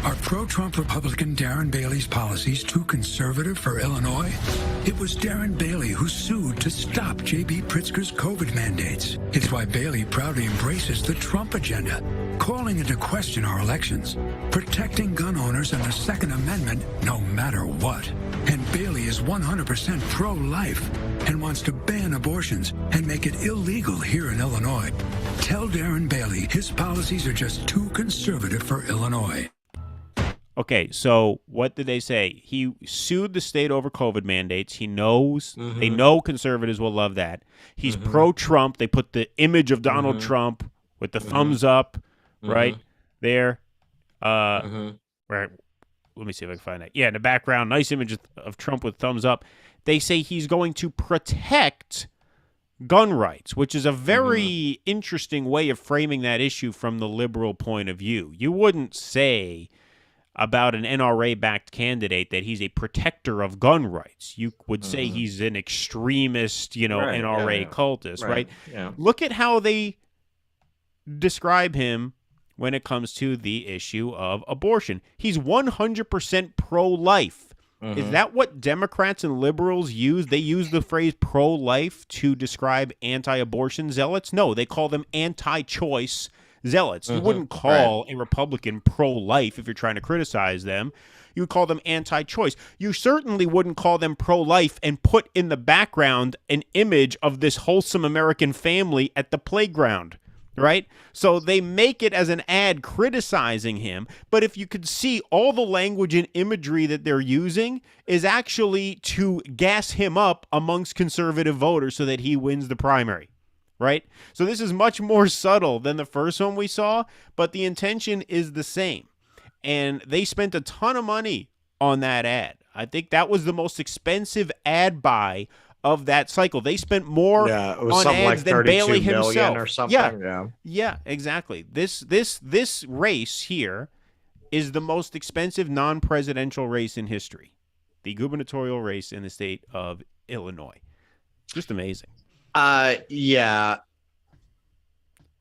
Are pro-Trump Republican Darren Bailey's policies too conservative for Illinois? It was Darren Bailey who sued to stop J.B. Pritzker's COVID mandates. It's why Bailey proudly embraces the Trump agenda, calling into question our elections, protecting gun owners and the Second Amendment no matter what. And Bailey is 100% pro-life and wants to ban abortions and make it illegal here in Illinois. Tell Darren Bailey his policies are just too conservative for Illinois. Okay, so what did they say? He sued the state over COVID mandates. He knows, they know conservatives will love that. He's pro-Trump. They put the image of Donald Trump with the thumbs up right there. Right. Let me see if I can find that. Yeah, in the background, nice image of Trump with thumbs up. They say he's going to protect gun rights, which is a very interesting way of framing that issue from the liberal point of view. You wouldn't say about an NRA-backed candidate that he's a protector of gun rights. You would say he's an extremist, NRA cultist, right? Yeah. Look at how they describe him when it comes to the issue of abortion. He's 100% pro-life. Is that what Democrats and liberals use? They use the phrase pro-life to describe anti-abortion zealots? No, they call them anti-choice zealots. You wouldn't call a Republican pro-life if you're trying to criticize them. You would call them anti-choice. You certainly wouldn't call them pro-life and put in the background an image of this wholesome American family at the playground, right? So they make it as an ad criticizing him, but if you could see, all the language and imagery that they're using is actually to gas him up amongst conservative voters so that he wins the primary. Right? So this is much more subtle than the first one we saw, but the intention is the same. And they spent a ton of money on that ad. I think that was the most expensive ad buy of that cycle. They spent more on ads than Bailey himself. Or something. Yeah, exactly. This race here is the most expensive non-presidential race in history. The gubernatorial race in the state of Illinois. Just amazing. Yeah.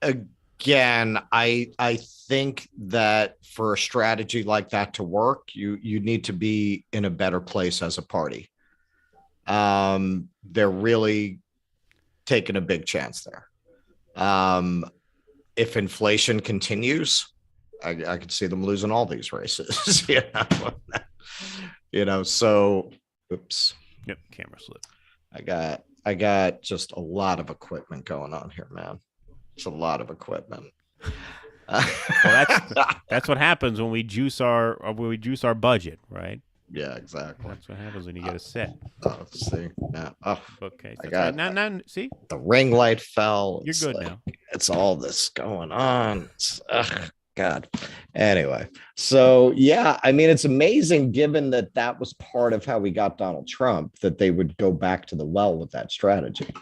Again, I think that for a strategy like that to work, you need to be in a better place as a party. They're really taking a big chance there. If inflation continues, I could see them losing all these races. So oops. Yep, camera slip. I got just a lot of equipment going on here, man. It's a lot of equipment. Well, that's what happens when we juice our budget, right? Yeah, exactly. That's what happens when you get a set. Oh, see now. Oh, okay. I got now. See, the ring light fell. You're good now. It's all this going on. God. Anyway, so yeah, I mean, it's amazing given that was part of how we got Donald Trump, that they would go back to the well with that strategy.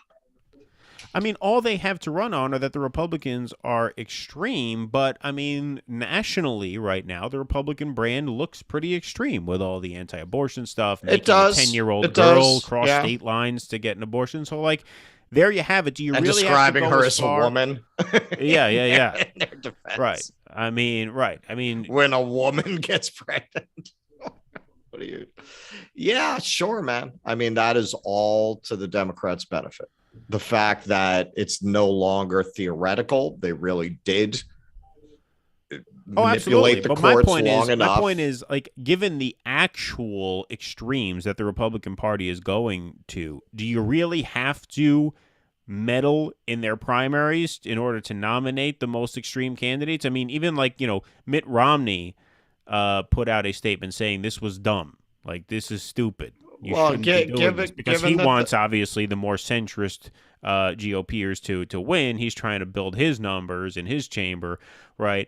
I mean, all they have to run on are that the Republicans are extreme, but I mean, nationally right now, the Republican brand looks pretty extreme with all the anti-abortion stuff. It does. A 10-year-old girl cross state lines to get an abortion. So, like, there you have it. Do you and really describing have to go her as a woman? Yeah. In their defense. Right. I mean, when a woman gets pregnant. What are you? Yeah, sure, man. I mean, that is all to the Democrats' benefit. The fact that it's no longer theoretical, they really did manipulate the courts long enough. My point is, like, given the actual extremes that the Republican Party is going to, do you really have to meddle in their primaries in order to nominate the most extreme candidates? I mean, even Mitt Romney put out a statement saying this was dumb. Like, this is stupid. You shouldn't be doing this, because he wants, obviously, the more centrist GOPers to win. He's trying to build his numbers in his chamber, right?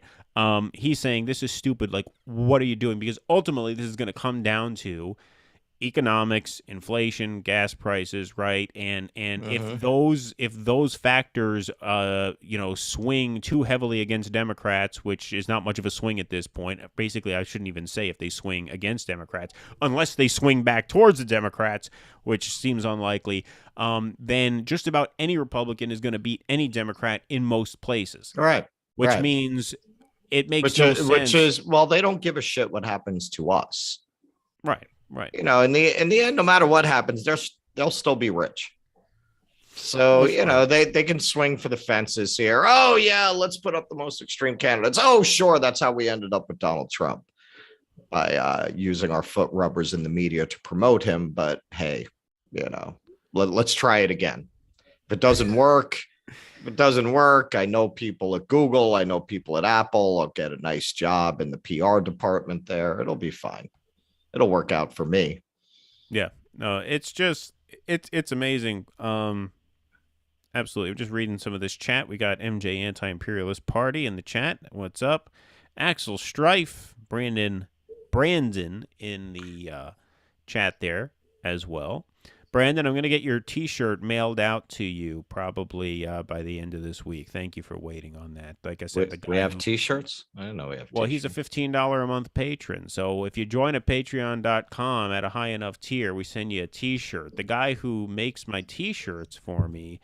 He's saying this is stupid. Like, what are you doing? Because ultimately, this is going to come down to economics, inflation, gas prices, right? And if those factors swing too heavily against Democrats, which is not much of a swing at this point. Basically, I shouldn't even say if they swing against Democrats, unless they swing back towards the Democrats, which seems unlikely. Then just about any Republican is going to beat any Democrat in most places. Right. Which means it makes no sense. Which is, well, they don't give a shit what happens to us. Right. You know, in the end, no matter what happens, they'll still be rich. So, you know, they can swing for the fences here. Oh, yeah, let's put up the most extreme candidates. Oh, sure, that's how we ended up with Donald Trump, by using our foot rubbers in the media to promote him. But hey, you know, let's try it again. If it doesn't work, I know people at Google. I know people at Apple. I'll get a nice job in the PR department there. It'll be fine. It'll work out for me. Yeah. No, it's just, it's amazing. Absolutely. We're just reading some of this chat. We got MJ Anti-Imperialist Party in the chat. What's up? Axel Strife, Brandon in the chat there as well. Brandon, I'm going to get your T-shirt mailed out to you probably by the end of this week. Thank you for waiting on that. Like I said, we have T-shirts? I didn't know we have Well, T-shirts. he's a $15 a month patron. So if you join at patreon.com at a high enough tier, we send you a T-shirt. The guy who makes my T-shirts for me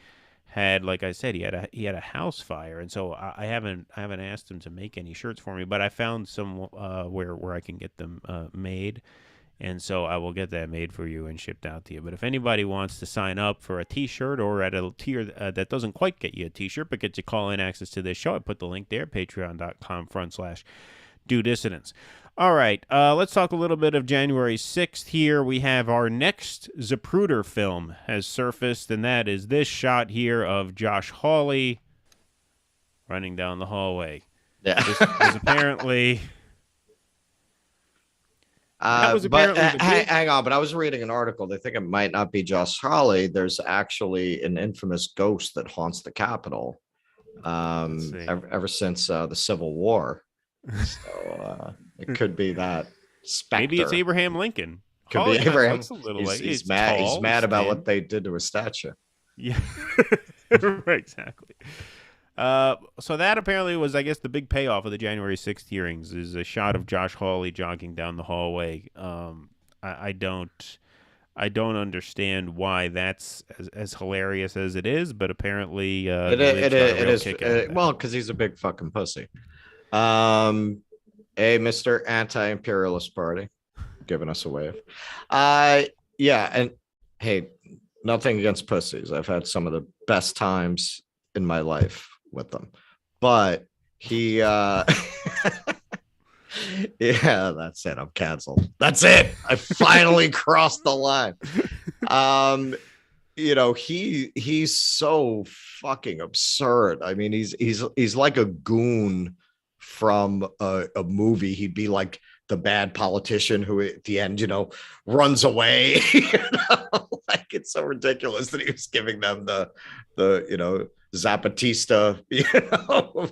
had, like I said, he had a house fire, and so I haven't asked him to make any shirts for me, but I found some where I can get them made, and so I will get that made for you and shipped out to you. But if anybody wants to sign up for a T-shirt or at a tier that doesn't quite get you a T-shirt but gets you call-in access to this show, I put the link there, patreon.com/Do Dissidents. All right, let's talk a little bit of January 6th here. We have our next Zapruder film has surfaced, and that is this shot here of Josh Hawley running down the hallway. Yeah. This was apparently... hang on, but I was reading an article. They think it might not be Josh Hawley. There's actually an infamous ghost that haunts the Capitol ever since the Civil War. So it could be that specter. Maybe it's Abraham Lincoln. Could be Abraham. Looks a little He's like mad. tall, He's mad about thin. what they did to his statue. Yeah, right, exactly. So that apparently was, I guess, the big payoff of the January 6th hearings is a shot of Josh Hawley jogging down the hallway. I don't understand why that's as hilarious as it is, but apparently it is. Well, because he's a big fucking pussy. Mr. Anti-Imperialist Party, giving us a wave. Yeah, and hey, nothing against pussies. I've had some of the best times in my life with them, but he yeah, that's it. I'm canceled. That's it. I finally crossed the line. You know, he's so fucking absurd. I mean, he's like a goon from a movie. He'd be like the bad politician who at the end, you know, runs away. You know, like it's so ridiculous that he was giving them the you know, Zapatista, you know,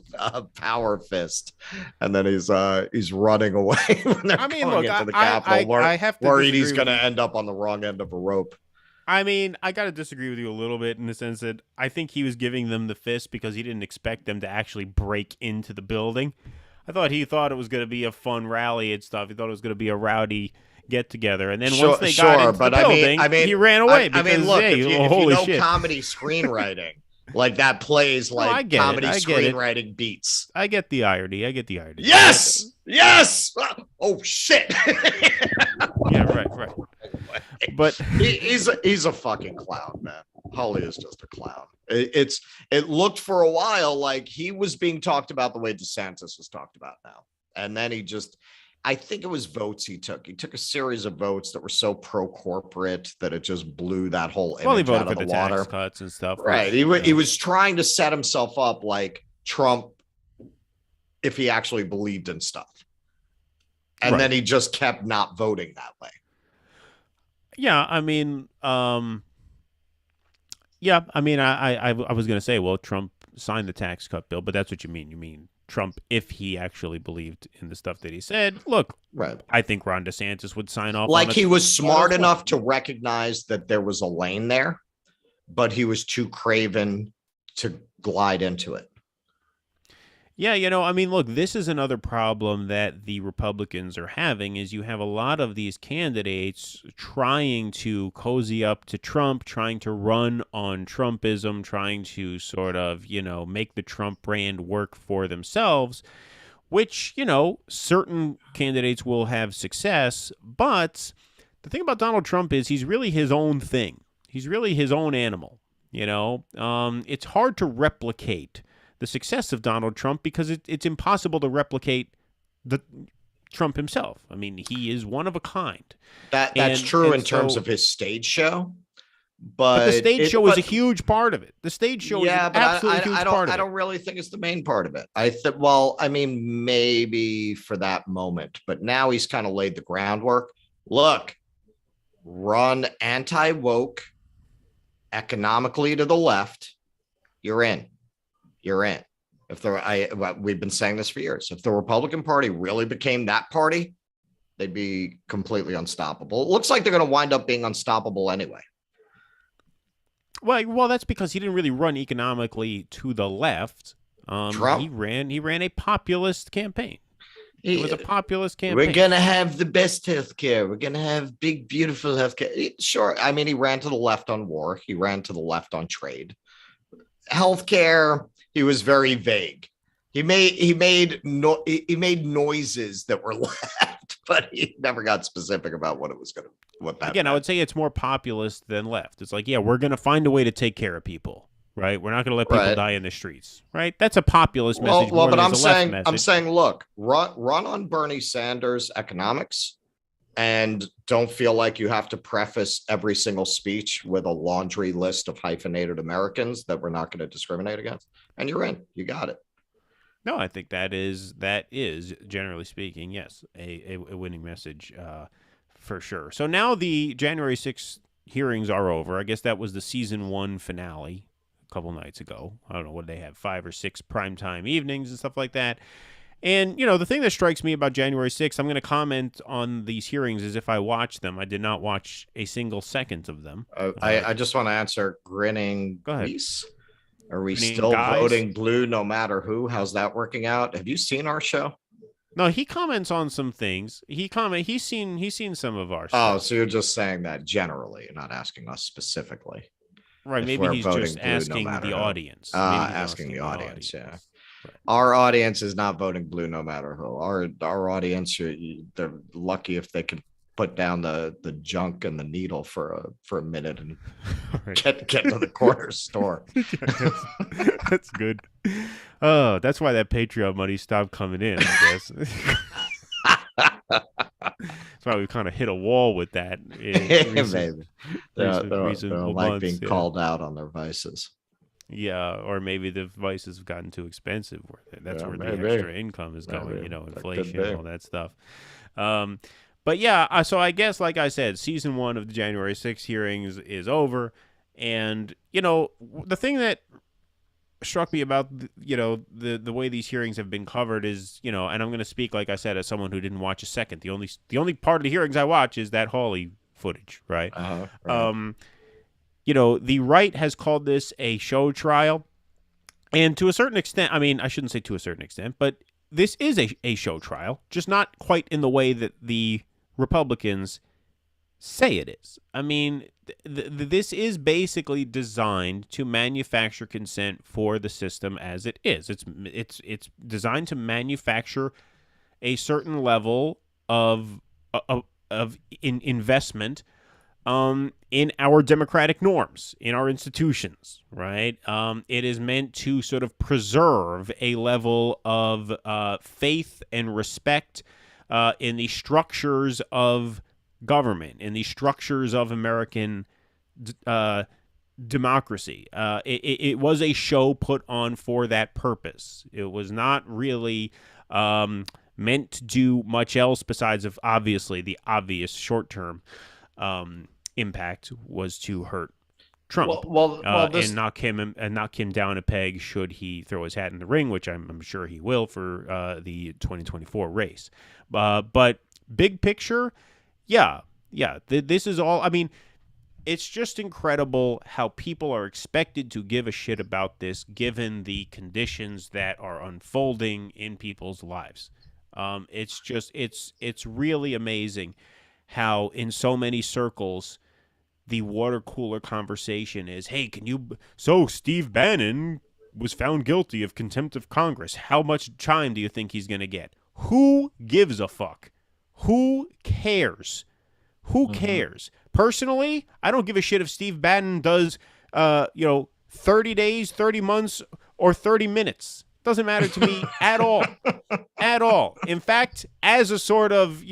power fist, and then he's running away when they're going into the Capitol. Worried he's going to end up on the wrong end of a rope. I mean, I got to disagree with you a little bit in the sense that I think he was giving them the fist because he didn't expect them to actually break into the building. He thought it was going to be a fun rally and stuff. He thought it was going to be a rowdy get together, and then once they got into the building, he ran away. Look, if you know shit. comedy screenwriting, like that plays like comedy screenwriting beats. I get the irony. Yes. Oh shit. Yeah, right. But he's a fucking clown, man. Hawley is just a clown. It looked for a while like he was being talked about the way DeSantis was talked about now, and then I think it was votes he took. He took a series of votes that were so pro-corporate that it just blew that whole image out of the water. Tax cuts and stuff. Right. He was trying to set himself up like Trump if he actually believed in stuff. And then he just kept not voting that way. Yeah, I mean, I was going to say, well, Trump signed the tax cut bill, but that's what you mean. You mean Trump, if he actually believed in the stuff that he said. Look, right. I think Ron DeSantis would sign off. Like he was smart enough to recognize that there was a lane there, but he was too craven to glide into it. Yeah, you know, I mean, look, this is another problem that the Republicans are having is you have a lot of these candidates trying to cozy up to Trump, trying to run on Trumpism, trying to sort of, you know, make the Trump brand work for themselves, which, you know, certain candidates will have success. But the thing about Donald Trump is he's really his own thing. He's really his own animal. You know, it's hard to replicate the success of Donald Trump because it's impossible to replicate the Trump himself. I mean, he is one of a kind. That's true in terms of his stage show. But the stage show is a huge part of it. The stage show is an absolutely huge part of it. I don't really think it's the main part of it. Well, I mean, maybe for that moment, but now he's kind of laid the groundwork. Look, run anti-woke economically to the left. You're in. We've been saying this for years. If the Republican Party really became that party, they'd be completely unstoppable. It looks like they're going to wind up being unstoppable anyway. Well, that's because he didn't really run economically to the left. Trump? He ran a populist campaign. It was a populist campaign. We're going to have the best healthcare. We're going to have big, beautiful healthcare. Sure. I mean, he ran to the left on war. He ran to the left on trade. Healthcare, he was very vague. He made noises that were left, but he never got specific about what it was going to. I would say it's more populist than left. It's like, yeah, we're going to find a way to take care of people, right? We're not going to let people die in the streets, right? That's a populist message. Well, but I'm saying, look, run on Bernie Sanders economics, and don't feel like you have to preface every single speech with a laundry list of hyphenated Americans that we're not going to discriminate against, and you're in. You got it. No, I think that is generally speaking, yes, a winning message. For sure. So now the January 6th hearings are over. I guess that was the season 1 finale a couple nights ago. I don't know what they have, 5 or 6 primetime evenings and stuff like that. And, you know, the thing that strikes me about January 6th, I'm going to comment on these hearings as if I watched them. I did not watch a single second of them. I just want to answer grinning. Go ahead. Grease. Are we Grinning still guys? voting blue no matter who? How's that working out? Have you seen our show? No, he comments on some things. He's seen some of our stuff. Oh, so you're just saying that generally, you're not asking us specifically. Right, maybe he's just asking the audience. Asking the audience, yeah. Right. Our audience is not voting blue no matter who. Our audience, they're lucky if they can put down the junk and the needle for a minute and get to the corner store. That's good. Oh, that's why that Patreon money stopped coming in, I guess. That's why we kind of hit a wall with that. Maybe. They don't like being called out on their vices. Yeah, or maybe the vices have gotten too expensive. That's where the extra income is going, inflation and all that stuff. But yeah, so I guess, like I said, season 1 of the January 6th hearings is over. And, the thing that struck me about, the way these hearings have been covered is, and I'm going to speak, like I said, as someone who didn't watch a second. The only part of the hearings I watch is that Hawley footage, right? Right. The right has called this a show trial. And to a certain extent, I mean, I shouldn't say to a certain extent, but this is a show trial, just not quite in the way that the Republicans say it is. I mean, this is basically designed to manufacture consent for the system as it is. It's designed to manufacture a certain level of investment in our democratic norms, in our institutions, right? It is meant to sort of preserve a level of faith and respect in the structures of government, in the structures of American democracy. It was a show put on for that purpose. It was not really meant to do much else besides of obviously the obvious short-term impact was to hurt Trump and knock him down a peg should he throw his hat in the ring, which I'm sure he will for the 2024 race. But big picture, yeah. This is all. I mean, it's just incredible how people are expected to give a shit about this, given the conditions that are unfolding in people's lives. It's really amazing how in so many circles the water cooler conversation is, hey, so Steve Bannon was found guilty of contempt of Congress. How much time do you think he's going to get? Who gives a fuck? Who cares? Who cares? Personally, I don't give a shit if Steve Bannon does, 30 days, 30 months, or 30 minutes. Doesn't matter to me at all. At all. In fact, as a sort of,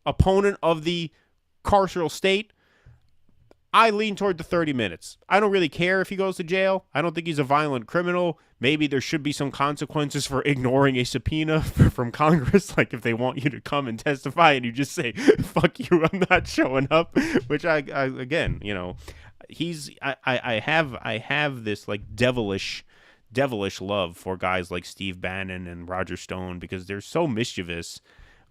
opponent of the carceral state, I lean toward the 30 minutes. I don't really care if he goes to jail. I don't think he's a violent criminal. Maybe there should be some consequences for ignoring a subpoena from Congress, like if they want you to come and testify and you just say, fuck you, I'm not showing up, which I have this like devilish love for guys like Steve Bannon and Roger Stone because they're so mischievous,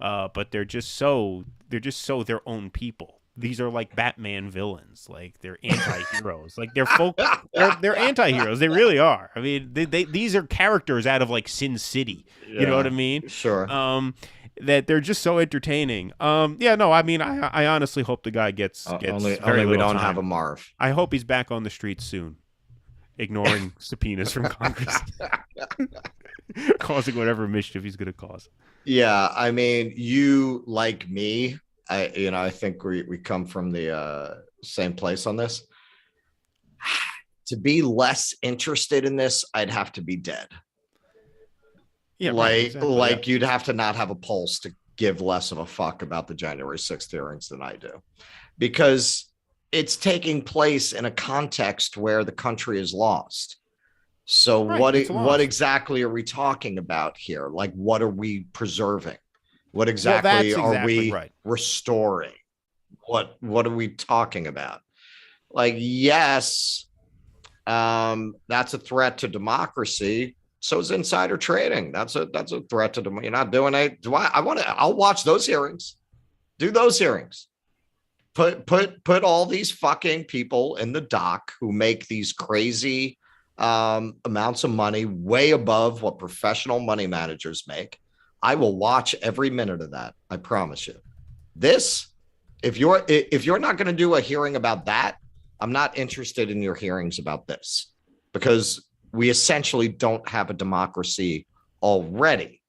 but they're just so their own people. These are like Batman villains. Like they're anti-heroes. Like they're anti-heroes. They really are. I mean, these are characters out of like Sin City. You know what I mean? Sure. That they're just so entertaining. I mean, I honestly hope the guy gets only very we little don't time. have a Marv. I hope he's back on the streets soon, ignoring subpoenas from Congress, causing whatever mischief he's going to cause. Yeah, I mean, you like me. I think we come from the same place on this. To be less interested in this, I'd have to be dead. Yeah, exactly. You'd have to not have a pulse to give less of a fuck about the January 6th hearings than I do, because it's taking place in a context where the country is lost. So what exactly are we talking about here? Like, what are we preserving? What exactly are we restoring? What are we talking about? Like, yes, that's a threat to democracy. So is insider trading. That's a threat to democracy. You're not doing it. I'll watch those hearings. Do those hearings. Put all these fucking people in the dock who make these crazy amounts of money way above what professional money managers make. I will watch every minute of that. I promise you. This, if you're not going to do a hearing about that, I'm not interested in your hearings about this, because we essentially don't have a democracy already.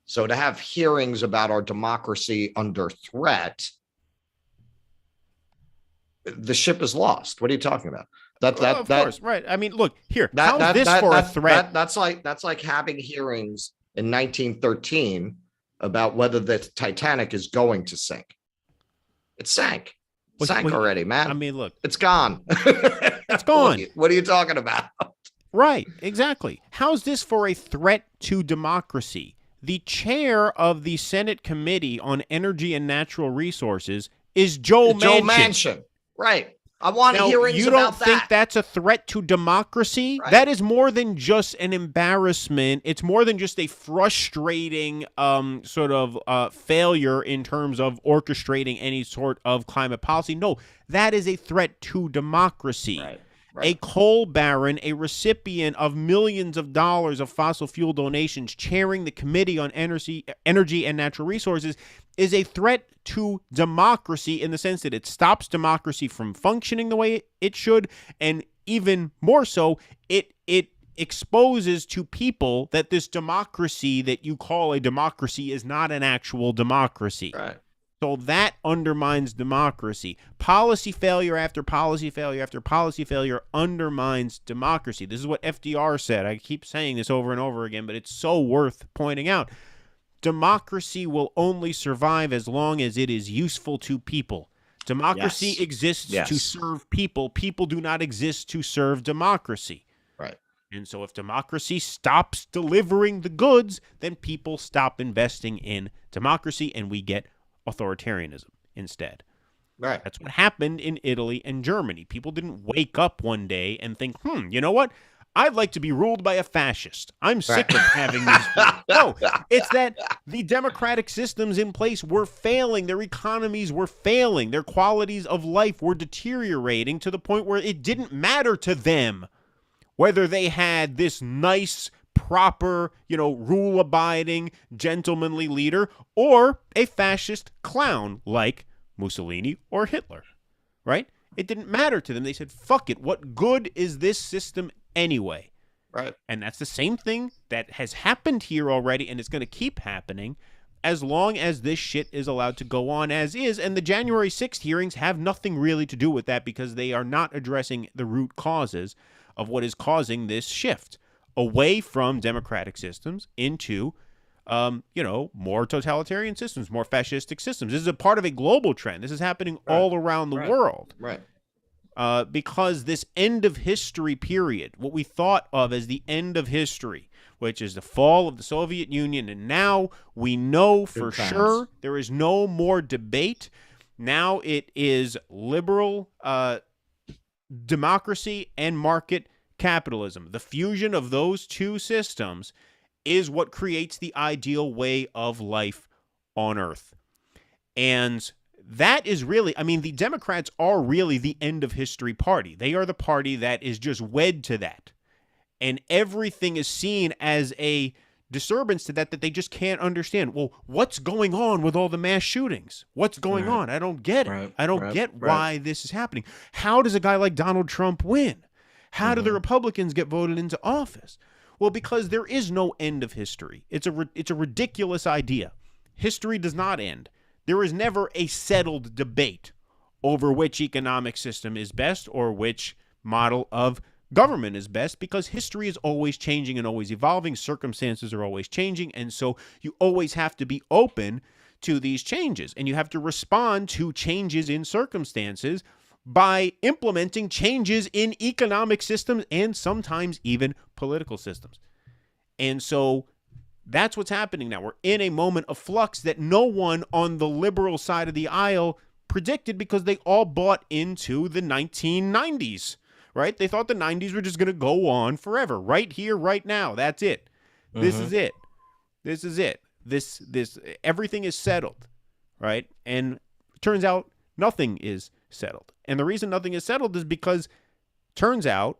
So to have hearings about our democracy under threat, the ship is lost. What are you talking about? Of course, right. I mean, look here. How's this for a threat? That's like having hearings in 1913 about whether the Titanic is going to sink. It sank. Already, man. I mean, look. It's gone. It's gone. What are you talking about? Right, exactly. How's this for a threat to democracy? The chair of the Senate Committee on Energy and Natural Resources is Joe Manchin. Right. I want hearings you about don't think that's a threat to democracy? Right. That is more than just an embarrassment. It's more than just a frustrating failure in terms of orchestrating any sort of climate policy. No, that is a threat to democracy. Right. A coal baron, a recipient of millions of dollars of fossil fuel donations, chairing the Committee on Energy and Natural Resources, is a threat to democracy in the sense that it stops democracy from functioning the way it should, and even more so, it exposes to people that this democracy that you call a democracy is not an actual democracy. Right. So that undermines democracy. Policy failure after policy failure after policy failure undermines democracy. This is what FDR said. I keep saying this over and over again, but it's so worth pointing out. Democracy will only survive as long as it is useful to people. Democracy exists to serve people. People do not exist to serve democracy. Right. And so if democracy stops delivering the goods, then people stop investing in democracy and we get authoritarianism instead. Right. That's what happened in Italy and Germany. People didn't wake up one day and think, you know what? I'd like to be ruled by a fascist. I'm sick of having these things. No, it's that the democratic systems in place were failing. Their economies were failing. Their qualities of life were deteriorating to the point where it didn't matter to them whether they had this nice, proper, rule-abiding, gentlemanly leader or a fascist clown like Mussolini or Hitler, right? It didn't matter to them. They said, fuck it. What good is this system anyway? Right. And that's the same thing that has happened here already, and it's going to keep happening as long as this shit is allowed to go on as is. And the January 6th hearings have nothing really to do with that, because they are not addressing the root causes of what is causing this shift away from democratic systems into, more totalitarian systems, more fascistic systems. This is a part of a global trend. This is happening all around the world. Right. Because this end of history period, what we thought of as the end of history, which is the fall of the Soviet Union, and now we know for sure there is no more debate. Now it is liberal democracy and market capitalism. The fusion of those two systems is what creates the ideal way of life on Earth. And that is really, the Democrats are really the end of history party. They are the party that is just wed to that. And everything is seen as a disturbance to that they just can't understand. Well, what's going on with all the mass shootings? What's going on? I don't get it. I don't get why this is happening. How does a guy like Donald Trump win? How do the Republicans get voted into office? Well, because there is no end of history. It's a ridiculous idea. History does not end. There is never a settled debate over which economic system is best or which model of government is best, because history is always changing and always evolving. Circumstances are always changing, and so you always have to be open to these changes, and you have to respond to changes in circumstances by implementing changes in economic systems and sometimes even political systems. And so that's what's happening now. We're in a moment of flux that no one on the liberal side of the aisle predicted, because they all bought into the 1990s, right? They thought the 90s were just going to go on forever. Right here, right now. That's it. This is it. This is it. This everything is settled, right? And it turns out nothing is settled. And the reason nothing is settled is because turns out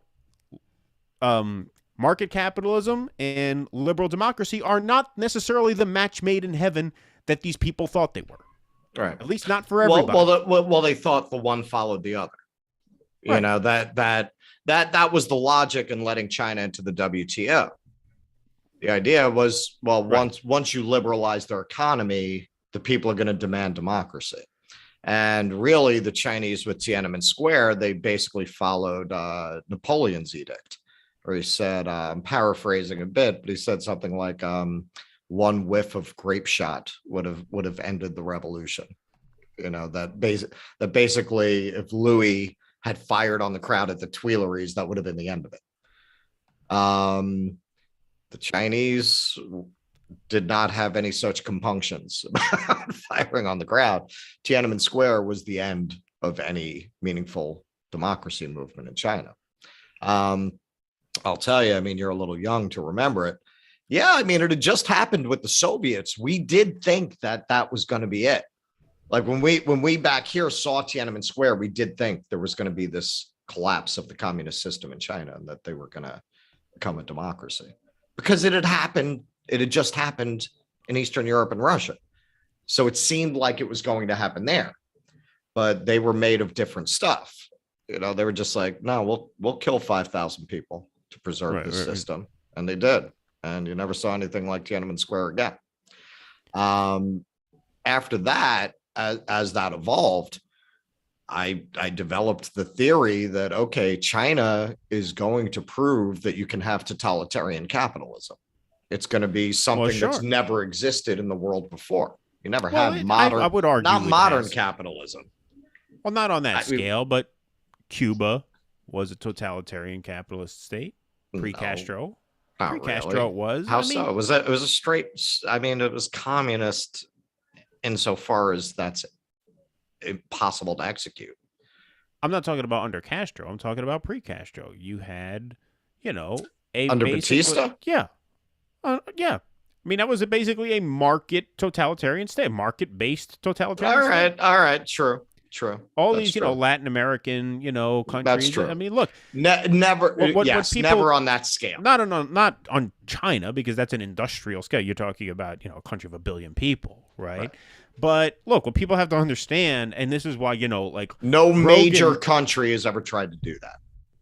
market capitalism and liberal democracy are not necessarily the match made in heaven that these people thought they were. Right. At least not for everybody. Well, they thought the one followed the other. Right. You know, that was the logic in letting China into the WTO. The idea was, well, once you liberalize their economy, the people are going to demand democracy. And really, the Chinese with Tiananmen Square, they basically followed Napoleon's edict, where he said, I'm paraphrasing a bit, but he said something like, one whiff of grape shot would have ended the revolution. You know, that basically, if Louis had fired on the crowd at the Tuileries, that would have been the end of it. The Chinese did not have any such compunctions about firing on the crowd. Tiananmen Square was the end of any meaningful democracy movement in China. I'll tell you, you're a little young to remember it. Yeah, it had just happened with the Soviets. We did think that was going to be it. Like when we back here saw Tiananmen Square, we did think there was going to be this collapse of the communist system in China and that they were going to become a democracy, because it had happened. It had just happened in Eastern Europe and Russia. So it seemed like it was going to happen there, but they were made of different stuff. You know, they were just like, no, we'll kill 5,000 people to preserve this system. And they did. And you never saw anything like Tiananmen Square again. After that, as that evolved, I developed the theory that, okay, China is going to prove that you can have totalitarian capitalism. It's going to be something that's never existed in the world before. You never had modern, I would argue not modern capitalism. Well, not on that scale, but Cuba was a totalitarian capitalist state pre-Castro. Pre-Castro it was. How so? It was a straight, it was communist insofar as that's impossible to execute. I'm not talking about under Castro. I'm talking about pre-Castro. You had, under Batista? Yeah. Yeah. That was basically a market totalitarian state, market-based totalitarian state. All right. True. All that's these, Latin American, countries. That's true. Look. Never, never on that scale. Not on China, because that's an industrial scale. You're talking about, a country of 1 billion people, right? But look, what people have to understand, and this is why, no major country has ever tried to do that.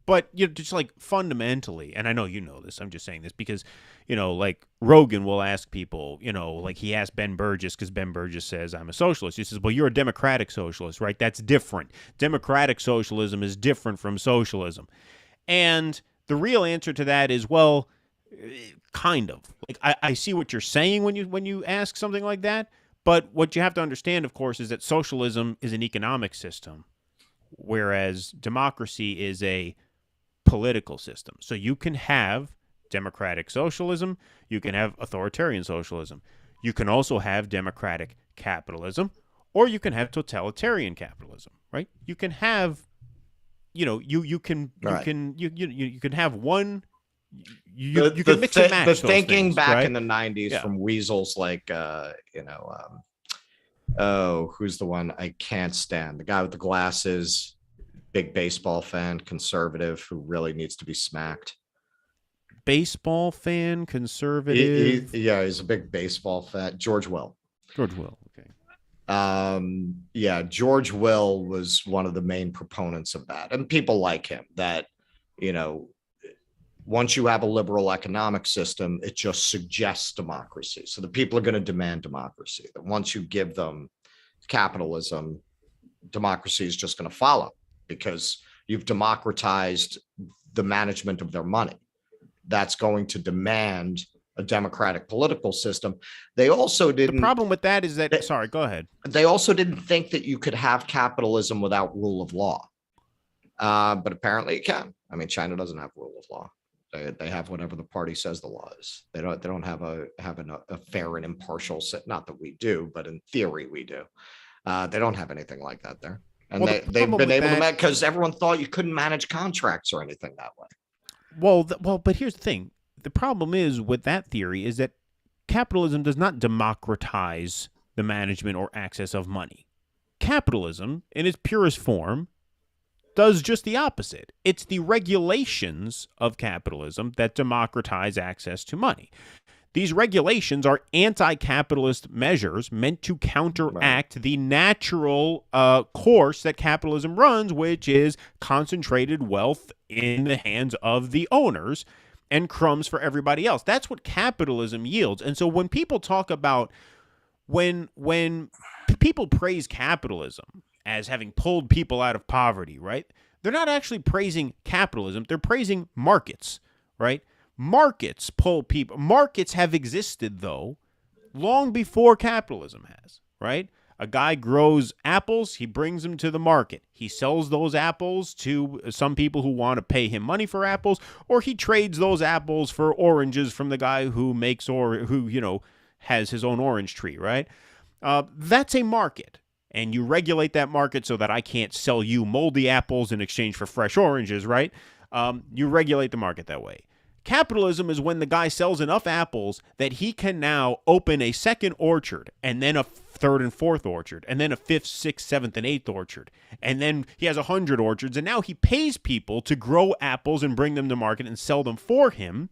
But just like fundamentally, and I know you know this, I'm just saying this because, like Rogan will ask people, like he asked Ben Burgess because Ben Burgess says, I'm a socialist. He says, well, you're a democratic socialist, right? That's different. Democratic socialism is different from socialism. And the real answer to that is, well, kind of. Like I see what you're saying when you ask something like that. But what you have to understand, of course, is that socialism is an economic system, whereas democracy is a political system. So you can have democratic socialism, you can have authoritarian socialism. You can also have democratic capitalism, or you can have totalitarian capitalism, right? You can have, you can have one. You can mix and match the those thinking things, back right? in the 90s from weasels like who's the one I can't stand? The guy with the glasses, big baseball fan, conservative, who really needs to be smacked. Baseball fan, conservative. He's a big baseball fan. George Will. George Will. Okay. George Will was one of the main proponents of that, and people like him. That once you have a liberal economic system, it just suggests democracy. So the people are going to demand democracy. That once you give them capitalism, democracy is just going to follow, because you've democratized the management of their money. That's going to demand a democratic political system. They also didn't. The problem with that is that, sorry, go ahead. They also didn't think that you could have capitalism without rule of law. But apparently you can. I mean, China doesn't have rule of law. They have whatever the party says the law is. They don't have a fair and impartial set. Not that we do, but in theory we do. They don't have anything like that there. And they've been able to manage, because everyone thought you couldn't manage contracts or anything that way. Well, but here's the thing. The problem is with that theory is that capitalism does not democratize the management or access of money. Capitalism, in its purest form, does just the opposite. It's the regulations of capitalism that democratize access to money. These regulations are anti-capitalist measures meant to counteract the natural course that capitalism runs, which is concentrated wealth in the hands of the owners and crumbs for everybody else. That's what capitalism yields. And so when people talk about, when people praise capitalism as having pulled people out of poverty, right? They're not actually praising capitalism. They're praising markets, right? Markets pull people. Markets have existed, though, long before capitalism has, right? A guy grows apples. He brings them to the market. He sells those apples to some people who want to pay him money for apples, or he trades those apples for oranges from the guy who makes has his own orange tree, right? That's a market. And you regulate that market so that I can't sell you moldy apples in exchange for fresh oranges, right? You regulate the market that way. Capitalism is when the guy sells enough apples that he can now open a second orchard, and then a third and fourth orchard, and then a fifth, sixth, seventh, and eighth orchard. And then he has 100 orchards, and now he pays people to grow apples and bring them to market and sell them for him.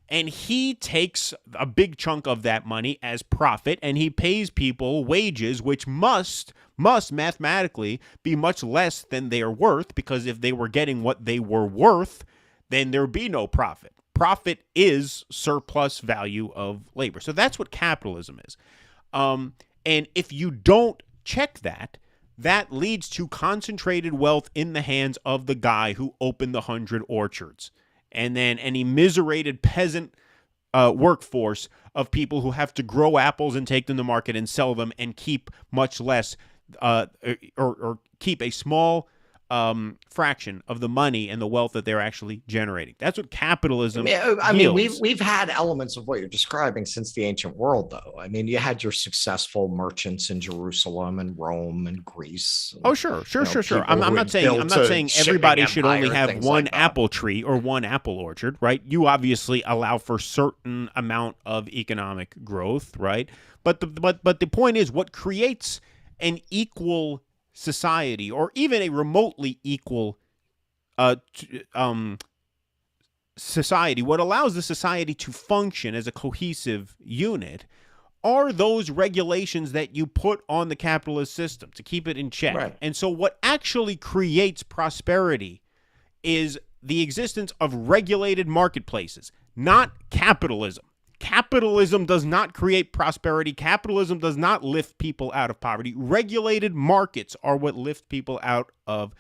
And he takes a big chunk of that money as profit, and he pays people wages, which must mathematically be much less than they are worth, because if they were getting what they were worth, then there'd be no profit. Profit is surplus value of labor. So that's what capitalism is. And if you don't check that, that leads to concentrated wealth in the hands of the guy who opened the 100 orchards. And then an immiserated peasant workforce of people who have to grow apples and take them to market and sell them and keep much less or keep a small fraction of the money and the wealth that they're actually generating. That's what capitalism yields. We've had elements of what you're describing since the ancient world, though. I mean, you had your successful merchants in Jerusalem and Rome and Greece. And, sure. I'm not saying everybody should only have one apple tree or one apple orchard, right? You obviously allow for certain amount of economic growth, right? But the point is, what creates an equal society, or even a remotely equal society, what allows the society to function as a cohesive unit are those regulations that you put on the capitalist system to keep it in check. Right. And so what actually creates prosperity is the existence of regulated marketplaces, not capitalism. Capitalism does not create prosperity. Capitalism does not lift people out of poverty. Regulated markets are what lift people out of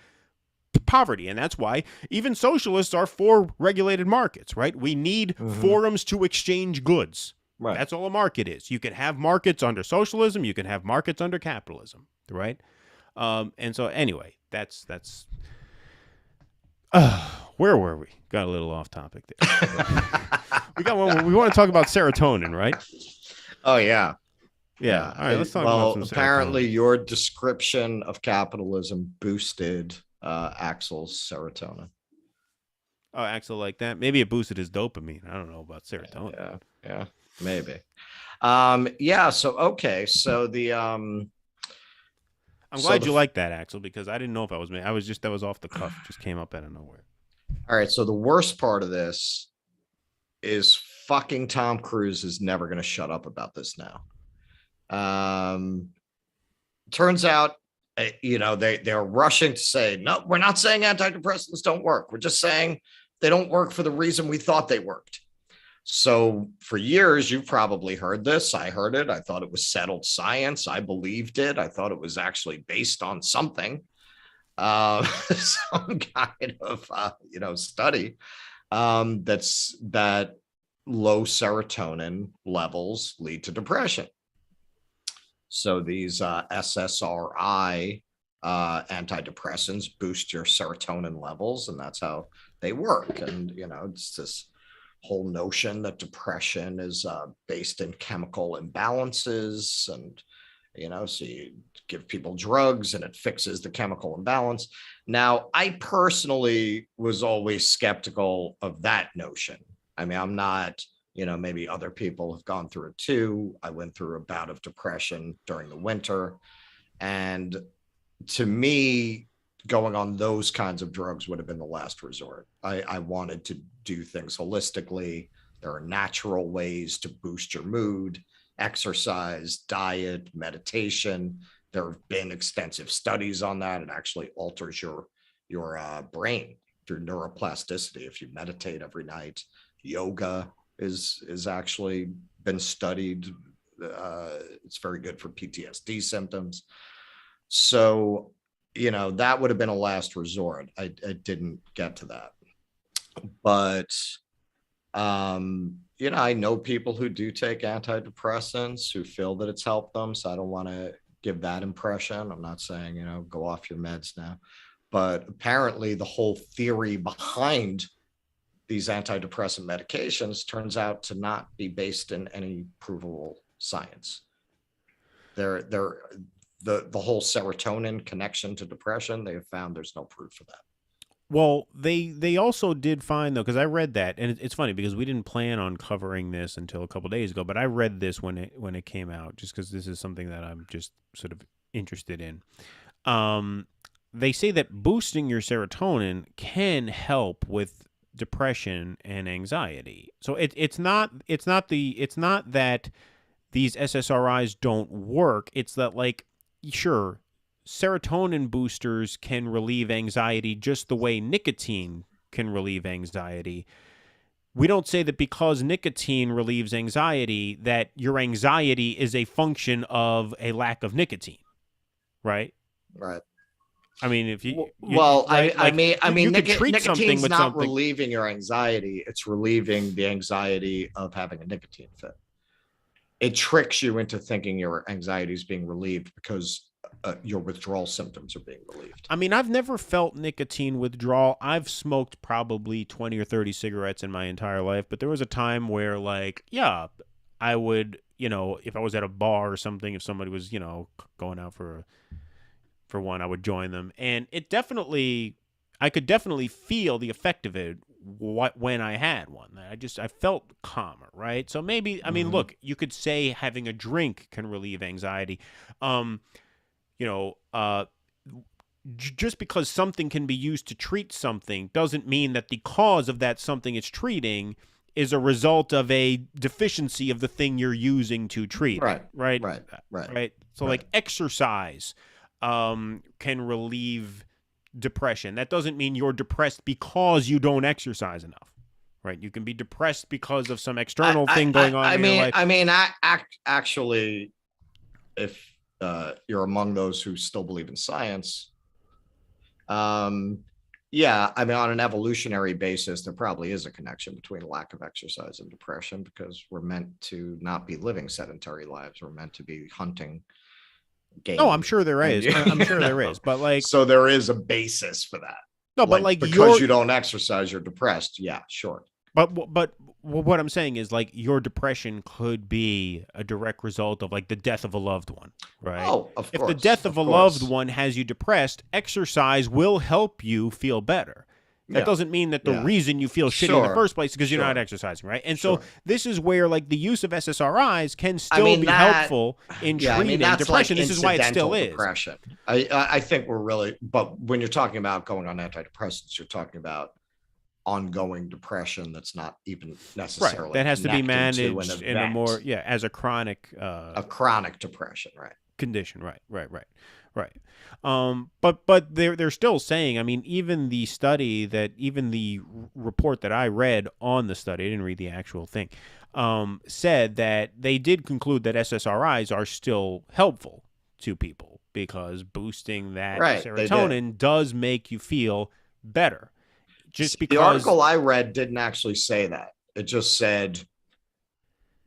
poverty. And that's why even socialists are for regulated markets, right? We need forums to exchange goods. Right. That's all a market is. You can have markets under socialism. You can have markets under capitalism, right? And so anyway, that's where were we? Got a little off topic there. We want to talk about serotonin, right? Oh yeah. Yeah. All right, let's talk about some apparently serotonin. your description of capitalism boosted Axel's serotonin. Oh, Axel like that. Maybe it boosted his dopamine. I don't know about serotonin. Yeah, maybe. So the I'm glad you like that, Axel, because I didn't know if I was that was off the cuff. It just came up out of nowhere. All right, so the worst part of this is fucking Tom Cruise is never going to shut up about this now. Turns out, they're rushing to say, no, we're not saying antidepressants don't work. We're just saying they don't work for the reason we thought they worked. So for years, you've probably heard this. I heard it. I thought it was settled science. I believed it. I thought it was actually based on something, some kind of, study that low serotonin levels lead to depression. So these SSRI antidepressants boost your serotonin levels, and that's how they work. And, it's this whole notion that depression is based in chemical imbalances. And, so you give people drugs and it fixes the chemical imbalance. Now, I personally was always skeptical of that notion. I mean, I'm not, maybe other people have gone through it too. I went through a bout of depression during the winter. And to me, going on those kinds of drugs would have been the last resort. I wanted to do things holistically. There are natural ways to boost your mood: exercise, diet, meditation. There have been extensive studies on that. It actually alters your brain through neuroplasticity if you meditate every night. Yoga is actually been studied. It's very good for PTSD symptoms. So, that would have been a last resort. I didn't get to that. But, I know people who do take antidepressants who feel that it's helped them. So I don't want to give that impression. I'm not saying, go off your meds now. But apparently the whole theory behind these antidepressant medications turns out to not be based in any provable science. The whole serotonin connection to depression, they have found there's no proof for that. Well, they also did find, though, because I read that, and it's funny because we didn't plan on covering this until a couple days ago, but I read this when it came out, just because this is something that I'm just sort of interested in. They say that boosting your serotonin can help with depression and anxiety. So it's not that these SSRIs don't work. It's that, like, sure, serotonin boosters can relieve anxiety just the way nicotine can relieve anxiety. We don't say that because nicotine relieves anxiety that your anxiety is a function of a lack of nicotine, right? Right. I mean, if you nicotine's not relieving your anxiety. It's relieving the anxiety of having a nicotine fit. It tricks you into thinking your anxiety is being relieved because your withdrawal symptoms are being relieved. I mean, I've never felt nicotine withdrawal. I've smoked probably 20 or 30 cigarettes in my entire life, but there was a time where, like, yeah, I would, if I was at a bar or something, if somebody was, going out for one, I would join them. And I could definitely feel the effect of it when I had one. I felt calmer, right? So maybe, I mean, look, you could say having a drink can relieve anxiety. Just because something can be used to treat something doesn't mean that the cause of that something it's treating is a result of a deficiency of the thing you're using to treat. Right. So like exercise can relieve depression. That doesn't mean you're depressed because you don't exercise enough, right? You can be depressed because of some external thing going on in your life. Actually, if you're among those who still believe in science, yeah, I mean, on an evolutionary basis, there probably is a connection between lack of exercise and depression, because we're meant to not be living sedentary lives. We're meant to be hunting game. Oh, I'm sure there is. I'm sure there is. But like, so there is a basis for that. No, but like because you don't exercise, you're depressed. Yeah, sure. But what I'm saying is, like, your depression could be a direct result of like the death of a loved one, right? Oh, of course. If the death of a loved one has you depressed, exercise will help you feel better. That doesn't mean that the reason you feel shitty in the first place is because you're not exercising, right? And so this is where like the use of SSRIs can still be helpful in treating depression. Like this is why it still is. Depression. I think we're really, but when you're talking about going on antidepressants, you're talking about ongoing depression that's not even necessarily right. That has to be managed in a more as a chronic depression, right? Condition, right. But they're still saying, I mean, even the report that I read on the study, I didn't read the actual thing, said that they did conclude that SSRIs are still helpful to people because boosting that serotonin does make you feel better. Just because the article I read didn't actually say that. It just said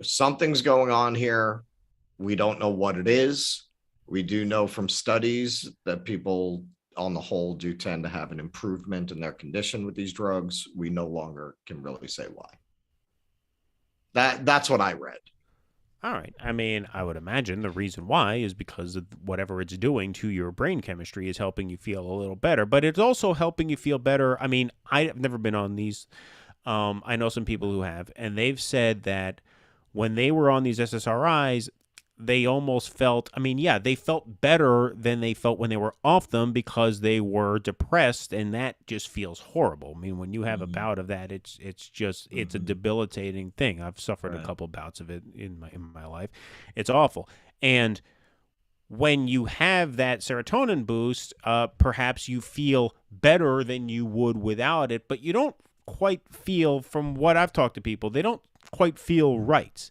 something's going on here. We don't know what it is. We do know from studies that people on the whole do tend to have an improvement in their condition with these drugs. We no longer can really say why. That's what I read. All right. I mean, I would imagine the reason why is because of whatever it's doing to your brain chemistry is helping you feel a little better, but it's also helping you feel better. I mean, I've never been on these. I know some people who have, and they've said that when they were on these SSRIs, they almost felt, they felt better than they felt when they were off them because they were depressed, and that just feels horrible. I mean, when you have a bout of that, it's a debilitating thing. I've suffered a couple bouts of it in my life. It's awful. And when you have that serotonin boost, perhaps you feel better than you would without it, but you don't quite feel, from what I've talked to people, they don't quite feel right.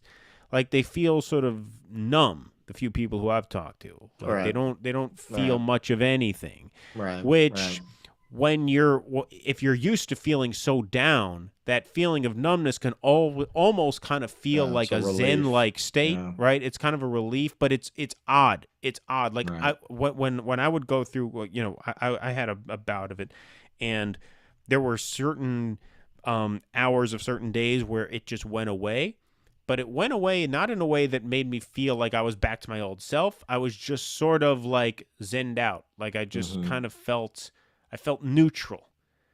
Like they feel sort of numb. The few people who I've talked to, like they don't feel much of anything. Right. Which, if you're used to feeling so down, that feeling of numbness can almost kind of feel like a Zen-like state, right? It's kind of a relief, but it's odd. It's odd. Like when I would go through, I had a bout of it, and there were certain hours of certain days where it just went away. But it went away not in a way that made me feel like I was back to my old self. I was just sort of like zenned out. Like I just kind of felt neutral.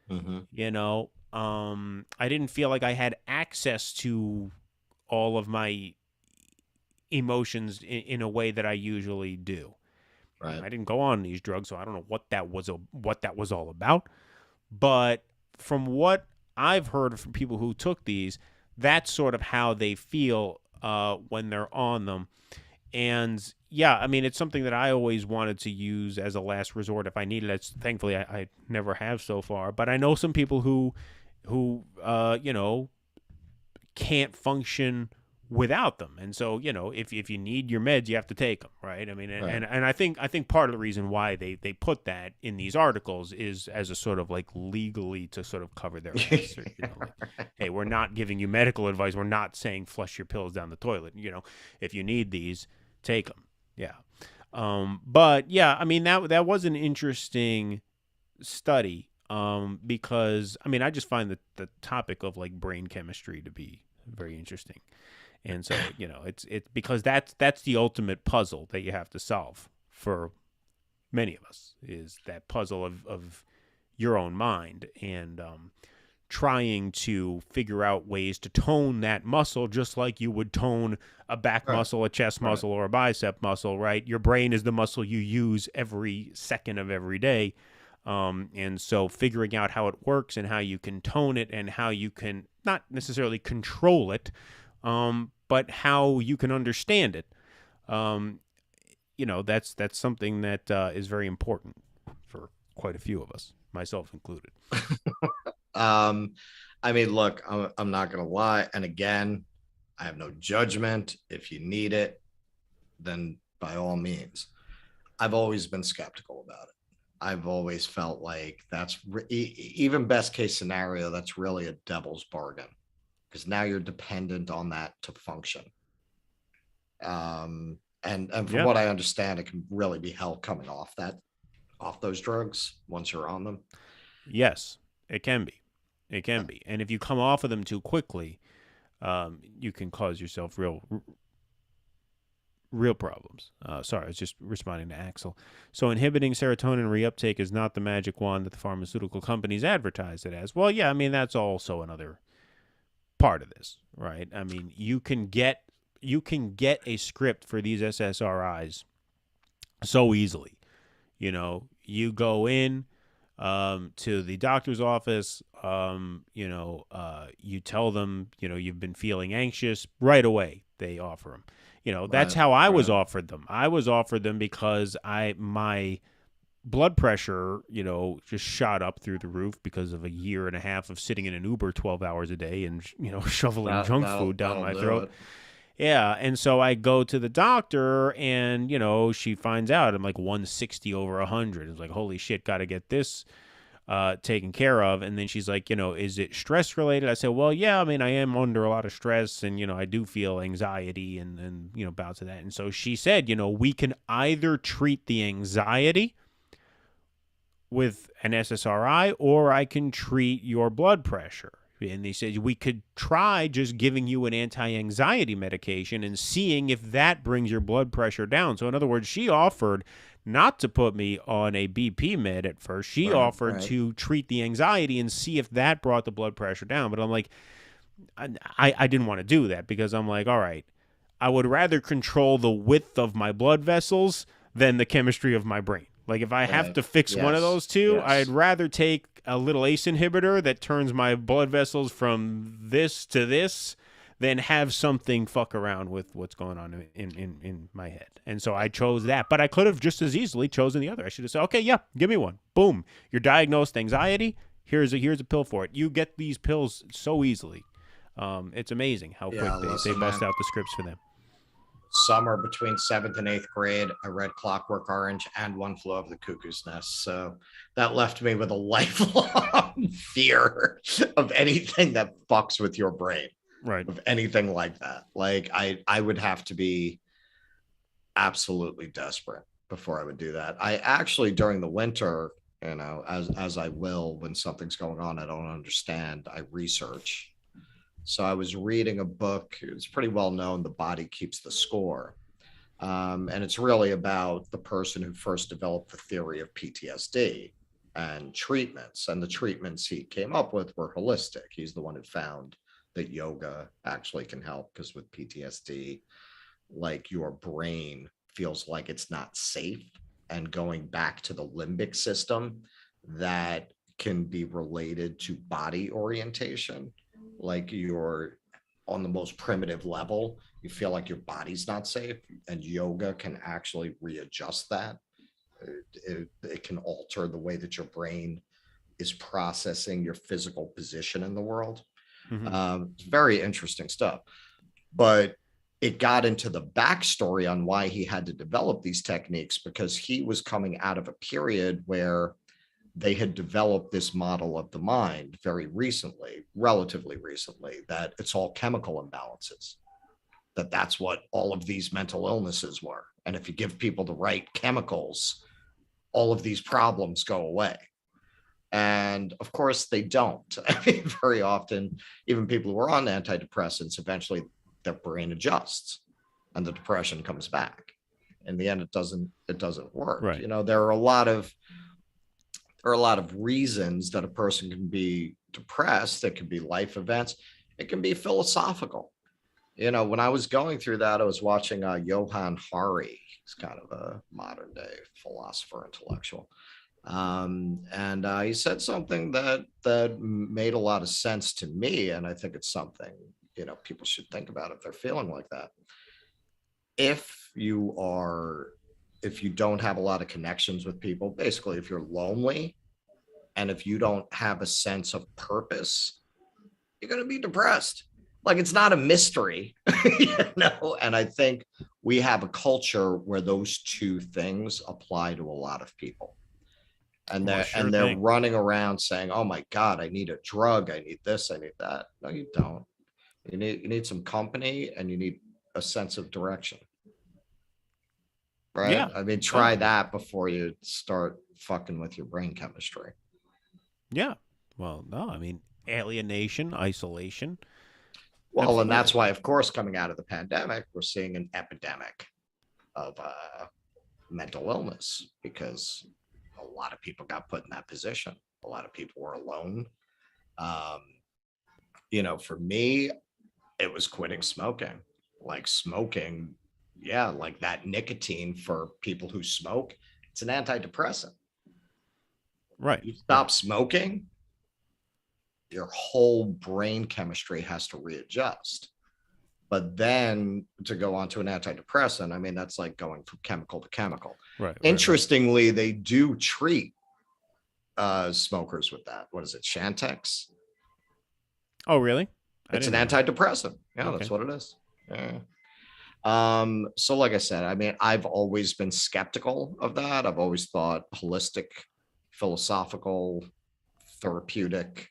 I didn't feel like I had access to all of my emotions in a way that I usually do. Right. I didn't go on these drugs, so I don't know what that was all about. But from what I've heard from people who took these, that's sort of how they feel when they're on them. And it's something that I always wanted to use as a last resort if I needed it. Thankfully, I never have so far. But I know some people who can't function without them. And so, if you need your meds, you have to take them, right? I mean, and I think part of the reason why they put that in these articles is as a sort of like legally to sort of cover their ass. Hey, we're not giving you medical advice. We're not saying flush your pills down the toilet. If you need these, take them. Yeah. But yeah, that was an interesting study because I just find the topic of like brain chemistry to be very interesting. And so, it's because that's the ultimate puzzle that you have to solve for many of us, is that puzzle of your own mind and trying to figure out ways to tone that muscle just like you would tone a back muscle, a chest muscle, or a bicep muscle, right? Your brain is the muscle you use every second of every day. And so figuring out how it works and how you can tone it and how you can not necessarily control it, but how you can understand it. That's something that is very important for quite a few of us, myself included. I mean, look, I'm not going to lie. And again, I have no judgment. If you need it, then by all means. I've always been skeptical about it. I've always felt like that's even best case scenario, that's really a devil's bargain, because now you're dependent on that to function. And from what I understand, it can really be hell coming off those drugs once you're on them. Yes, it can be. It can be. And if you come off of them too quickly, you can cause yourself real problems. Sorry, I was just responding to Axel. So inhibiting serotonin reuptake is not the magic wand that the pharmaceutical companies advertise it as. Well, yeah, I mean, that's also another part of this, right? I mean, you can get a script for these SSRIs so easily. You know, you go in to the doctor's office, you tell them, you've been feeling anxious right away. They offer them. That's how I was offered them. I was offered them because my blood pressure, just shot up through the roof because of a year and a half of sitting in an Uber 12 hours a day and, shoveling junk food down my throat. Yeah, and so I go to the doctor, and, she finds out I'm like 160 over 100. It's like, holy shit, got to get this taken care of. And then she's like, is it stress related? I said, well, yeah, I mean, I am under a lot of stress, and, I do feel anxiety and bouts of that. And so she said, we can either treat the anxiety with an SSRI, or I can treat your blood pressure. And they said we could try just giving you an anti-anxiety medication and seeing if that brings your blood pressure down. So in other words, she offered not to put me on a BP med at first. She offered to treat the anxiety and see if that brought the blood pressure down. But I'm like, I didn't want to do that, because I'm like, all right, I would rather control the width of my blood vessels than the chemistry of my brain. Like, if I have to fix one of those two, I'd rather take a little ACE inhibitor that turns my blood vessels from this to this than have something fuck around with what's going on in my head. And so I chose that. But I could have just as easily chosen the other. I should have said, okay, yeah, give me one. Boom. You're diagnosed anxiety. Here's a pill for it. You get these pills so easily. It's amazing how quick they bust out the scripts for them. Summer between 7th and 8th grade, I read Clockwork Orange and One Flew Over the Cuckoo's Nest. So that left me with a lifelong fear of anything that fucks with your brain. Right. Of anything like that. Like, I would have to be absolutely desperate before I would do that. I actually, during the winter, as I will when something's going on I don't understand, I research. So I was reading a book. It's pretty well known, The Body Keeps the Score. And it's really about the person who first developed the theory of PTSD and treatments. And the treatments he came up with were holistic. He's the one who found that yoga actually can help, because with PTSD, like, your brain feels like it's not safe. And going back to the limbic system, that can be related to body orientation. Like, you're on the most primitive level, you feel like your body's not safe, and yoga can actually readjust that. It can alter the way that your brain is processing your physical position in the world. It's very interesting stuff. But it got into the backstory on why he had to develop these techniques, because he was coming out of a period where they had developed this model of the mind very recently, relatively recently, that it's all chemical imbalances, that's what all of these mental illnesses were. And if you give people the right chemicals, all of these problems go away. And of course they don't. I mean, very often, even people who are on antidepressants, eventually their brain adjusts and the depression comes back. In the end, it doesn't work. Right. There are a lot of reasons that a person can be depressed. It can be life events. It can be philosophical. When I was going through that, I was watching Johann Hari. He's kind of a modern day philosopher, intellectual. And he said something that made a lot of sense to me. And I think it's something, people should think about if they're feeling like that. If if you don't have a lot of connections with people, basically if you're lonely and if you don't have a sense of purpose, you're going to be depressed. Like, it's not a mystery, and I think we have a culture where those two things apply to a lot of people. And they're running around saying, oh my God, I need a drug. I need this. I need that. No, you don't. You need some company, and you need a sense of direction. Right. Yeah. I mean, try that before you start fucking with your brain chemistry. Yeah. Well, no, I mean, alienation, isolation. Well, Absolutely. And that's why, of course, coming out of the pandemic, we're seeing an epidemic of mental illness, because a lot of people got put in that position. A lot of people were alone. For me, it was quitting smoking. Like smoking, like that nicotine for people who smoke, it's an antidepressant. Right. You stop smoking, your whole brain chemistry has to readjust. But then to go on to an antidepressant, I mean, that's like going from chemical to chemical. Right. Interestingly, they do treat smokers with that. What is it? Chantix? Oh, really? It's an antidepressant. Yeah, okay. That's what it is. Yeah. So like I said, I mean, I've always been skeptical of that. I've always thought holistic, philosophical, therapeutic.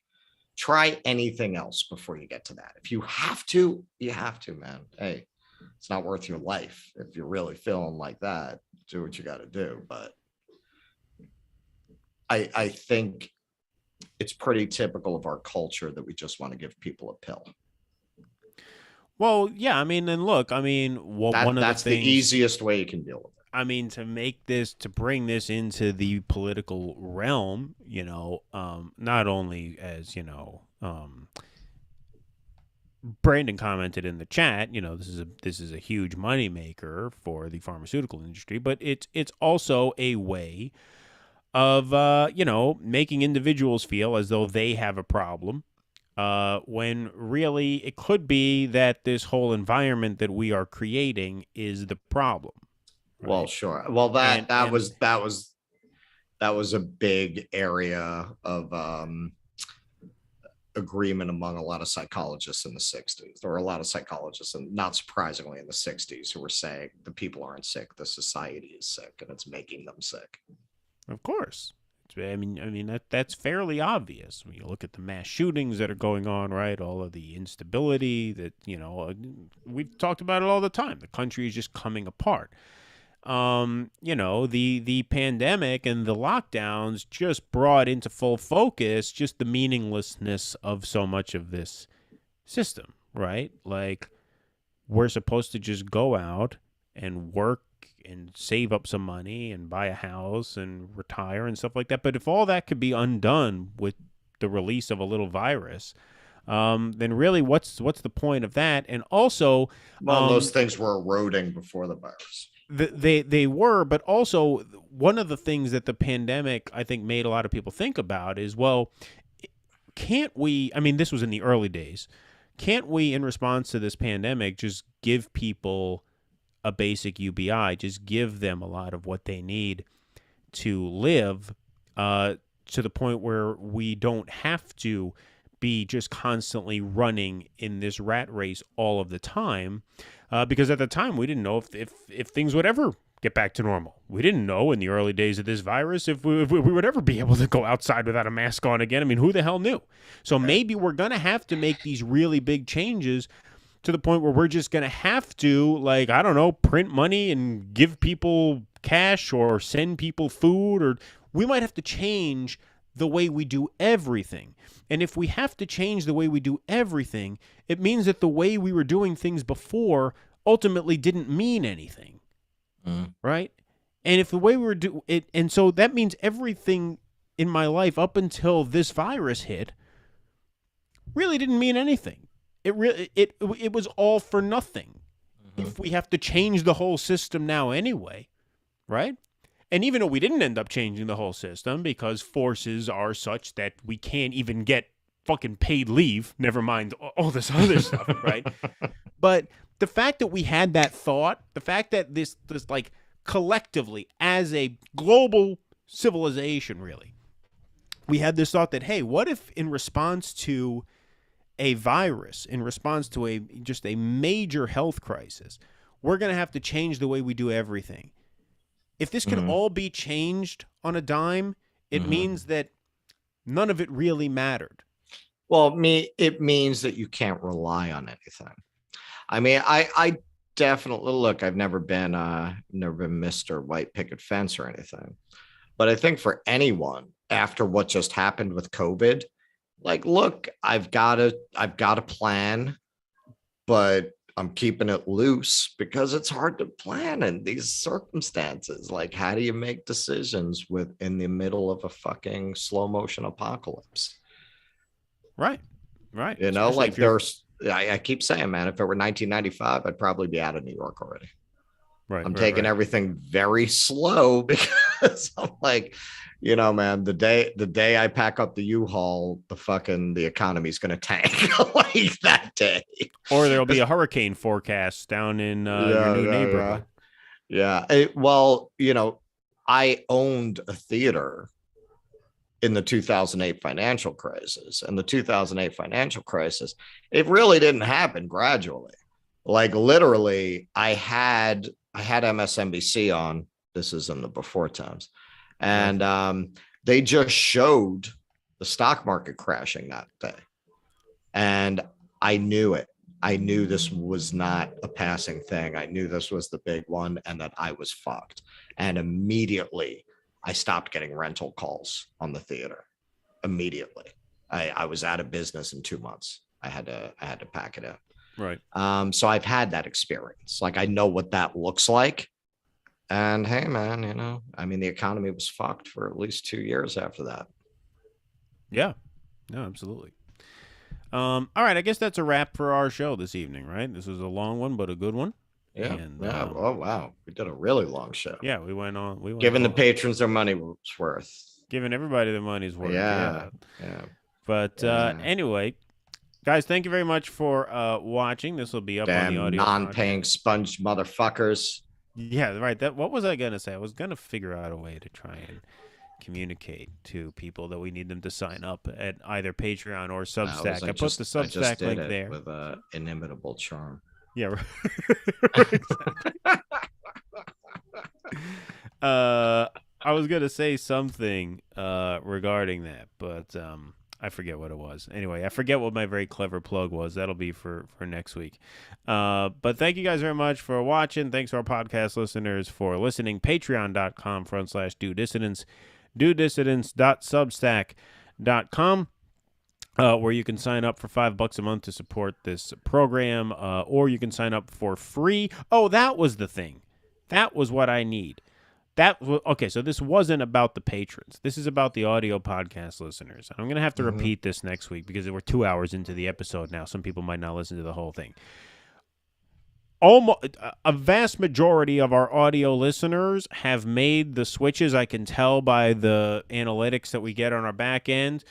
Try anything else before you get to that. If you have to, you have to, man. Hey, it's not worth your life. If you're really feeling like that, do what you got to do. But I think it's pretty typical of our culture that we just want to give people a pill. Well, yeah, I mean, and look, I mean, that's the easiest way you can deal with it. I mean, to bring this into the political realm, not only as, Brandon commented in the chat, this is a huge moneymaker for the pharmaceutical industry, but it's also a way of, making individuals feel as though they have a problem. When really it could be that this whole environment that we are creating is the problem. Right? Well, sure. Well, that was a big area of agreement among a lot of psychologists in the 60s. There were a lot of psychologists, and not surprisingly in the 60s, who were saying the people aren't sick, the society is sick, and it's making them sick. Of course. I mean that's fairly obvious when you look at the mass shootings that are going on, right? All of the instability that, we've talked about it all the time. The country is just coming apart. The pandemic and the lockdowns just brought into full focus just the meaninglessness of so much of this system, right? Like, we're supposed to just go out and work and save up some money and buy a house and retire and stuff like that. But if all that could be undone with the release of a little virus, then really what's the point of that? And also, those things were eroding before the virus. They were, but also one of the things that the pandemic, I think, made a lot of people think about is, well, can't we, I mean, this was in the early days, can't we, in response to this pandemic, just give people a basic UBI, just give them a lot of what they need to live, to the point where we don't have to be just constantly running in this rat race all of the time, because at the time we didn't know if things would ever get back to normal. We didn't know in the early days of this virus if we would ever be able to go outside without a mask on again. I mean, who the hell knew? So maybe we're going to have to make these really big changes to the point where we're just going to have to, like, I don't know, print money and give people cash or send people food, or we might have to change the way we do everything. And if we have to change the way we do everything, it means that the way we were doing things before ultimately didn't mean anything. Right? And if the way we were doing it, and so that means everything in my life up until this virus hit really didn't mean anything. It was all for nothing. If we have to change the whole system now anyway, right? And even though we didn't end up changing the whole system because forces are such that we can't even get fucking paid leave, never mind all this other stuff, right? But the fact that we had that thought, the fact that this like collectively as a global civilization, really, we had this thought that, hey, what if in response to a virus, in response to just a major health crisis, we're going to have to change the way we do everything. If this can all be changed on a dime, it means that none of it really mattered. Well, it means that you can't rely on anything. I mean, I definitely, look, I've never been Mr. White Picket Fence or anything, but I think for anyone after what just happened with COVID, like, look, I've got a plan, but I'm keeping it loose because it's hard to plan in these circumstances. Like, how do you make decisions in the middle of a fucking slow motion apocalypse? Right. You know, like I keep saying, man, if it were 1995, I'd probably be out of New York already. Right. I'm taking everything very slow because I'm like, you know, man, the day I pack up the U-Haul, the economy's going to tank like that day. Or there'll be a hurricane forecast down in your new neighborhood. Yeah. Well, you know, I owned a theater in the 2008 financial crisis, and the 2008 financial crisis, it really didn't happen gradually. Like, literally, I had MSNBC on. This is in the before times, and they just showed the stock market crashing that day, and I knew it. I knew this was not a passing thing. I knew this was the big one, and that I was fucked. And immediately, I stopped getting rental calls on the theater. Immediately, I was out of business in 2 months. I had to pack it up. Right. So I've had that experience. Like, I know what that looks like. And hey, man, you know, I mean, the economy was fucked for at least 2 years after that. Yeah. No, absolutely. All right. I guess that's a wrap for our show this evening, right? This was a long one, but a good one. Yeah. And, oh, wow. We did a really long show. Yeah, we went on. Giving the patrons their money's worth. Giving everybody their money's worth. Yeah. But anyway, guys, thank you very much for watching. This will be up on the audio. Non-paying sponge motherfuckers. Yeah, right. What was I gonna say? I was gonna figure out a way to try and communicate to people that we need them to sign up at either Patreon or Substack. I put the Substack link there with an inimitable charm. Yeah, right. I was gonna say something regarding that, but I forget what it was. Anyway, I forget what my very clever plug was. That'll be for next week. But thank you guys very much for watching. Thanks to our podcast listeners for listening. Patreon.com/DoDissidents. DoDissidents.substack.com. Where you can sign up for $5 a month to support this program, or you can sign up for free. Oh, that was the thing. That was what I need. Okay, so this wasn't about the patrons. This is about the audio podcast listeners. I'm going to have to repeat this next week because we're 2 hours into the episode now. Some people might not listen to the whole thing. Almost a vast majority of our audio listeners have made the switches. I can tell by the analytics that we get on our back end.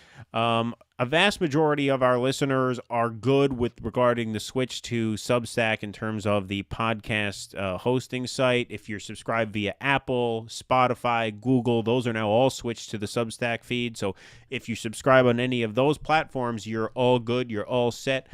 A vast majority of our listeners are good with regarding the switch to Substack in terms of the podcast hosting site. If you're subscribed via Apple, Spotify, Google, those are now all switched to the Substack feed. So if you subscribe on any of those platforms, you're all good. You're all set.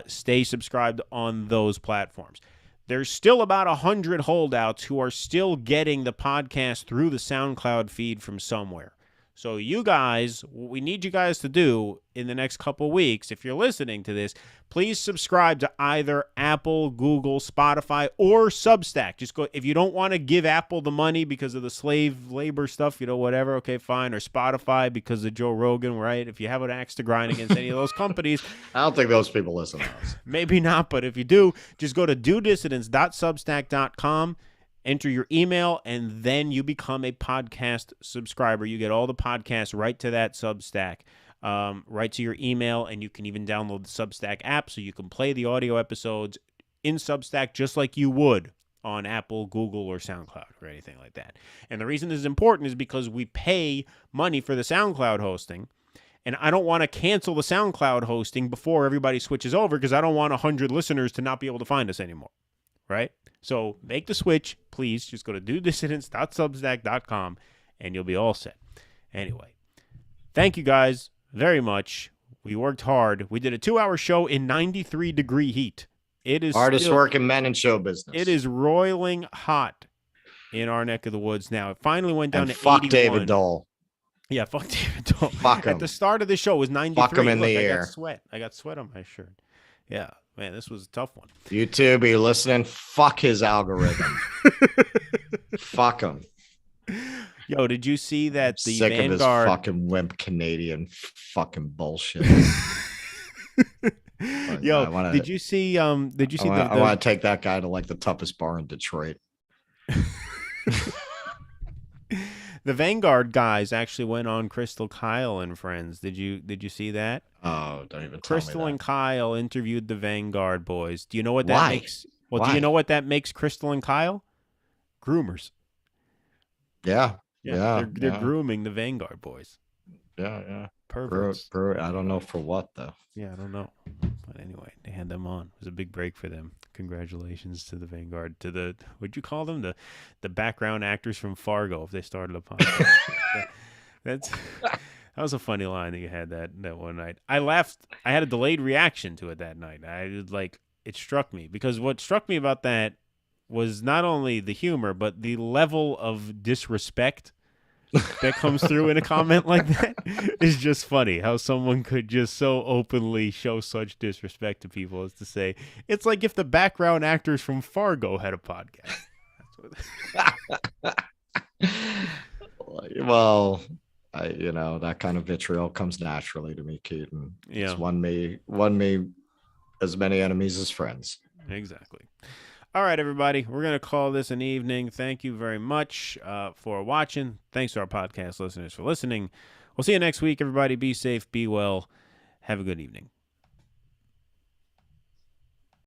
Stay subscribed on those platforms. There's still about 100 holdouts who are still getting the podcast through the SoundCloud feed from somewhere. So you guys, what we need you guys to do in the next couple weeks, if you're listening to this, please subscribe to either Apple, Google, Spotify, or Substack. Just go, if you don't want to give Apple the money because of the slave labor stuff, whatever, okay, fine. Or Spotify because of Joe Rogan, right? If you have an axe to grind against any of those companies. I don't think those people listen to us. Maybe not, but if you do, just go to dodissidents.substack.com. Enter your email, and then you become a podcast subscriber. You get all the podcasts right to that Substack, right to your email, and you can even download the Substack app so you can play the audio episodes in Substack just like you would on Apple, Google, or SoundCloud or anything like that. And the reason this is important is because we pay money for the SoundCloud hosting, and I don't want to cancel the SoundCloud hosting before everybody switches over because I don't want 100 listeners to not be able to find us anymore. right? So make the switch, please. Just go to dudissidents.substack.com and you'll be all set. Anyway, thank you guys very much. We worked hard. We did a 2-hour show in 93-degree heat. It is hardest working men in show business. It is roiling hot in our neck of the woods now. It finally went down and to fuck 81. David Dole. Yeah, fuck David Dole. Fuck him. At the start of the show, it was 93. Fuck him in Look, the I air. got sweat. I got sweat on my shirt. Yeah, man, this was a tough one. YouTube, are you listening? Fuck his algorithm. Fuck him. Yo, did you see that the Sick Vanguard... of his fucking wimp Canadian fucking bullshit. Yo, did you see I want to take that guy to like the toughest bar in Detroit. The Vanguard guys actually went on Crystal Kyle and Friends. Did you see that? Oh, don't even tell Crystal me that. and Kyle interviewed the Vanguard boys. Do you know what that Why? makes? Well, Why? do you know what that makes Crystal and Kyle? Groomers. Yeah. They're yeah. grooming the Vanguard boys. Yeah. Perverts. I don't know for what though. Yeah, I don't know. But anyway, they had them on. It was a big break for them. Congratulations to the Vanguard, to the, what'd you call them? The background actors from Fargo, if they started a podcast. That was a funny line that you had that one night. I laughed. I had a delayed reaction to it that night. It struck me because what struck me about that was not only the humor, but the level of disrespect that comes through in a comment like that is just funny. How someone could just so openly show such disrespect to people as to say, it's like if the background actors from Fargo had a podcast. Well, that kind of vitriol comes naturally to me, Keaton. Yeah. It's won me as many enemies as friends. Exactly. All right, everybody, we're going to call this an evening. Thank you very much for watching. Thanks to our podcast listeners for listening. We'll see you next week, everybody. Be safe, be well. Have a good evening.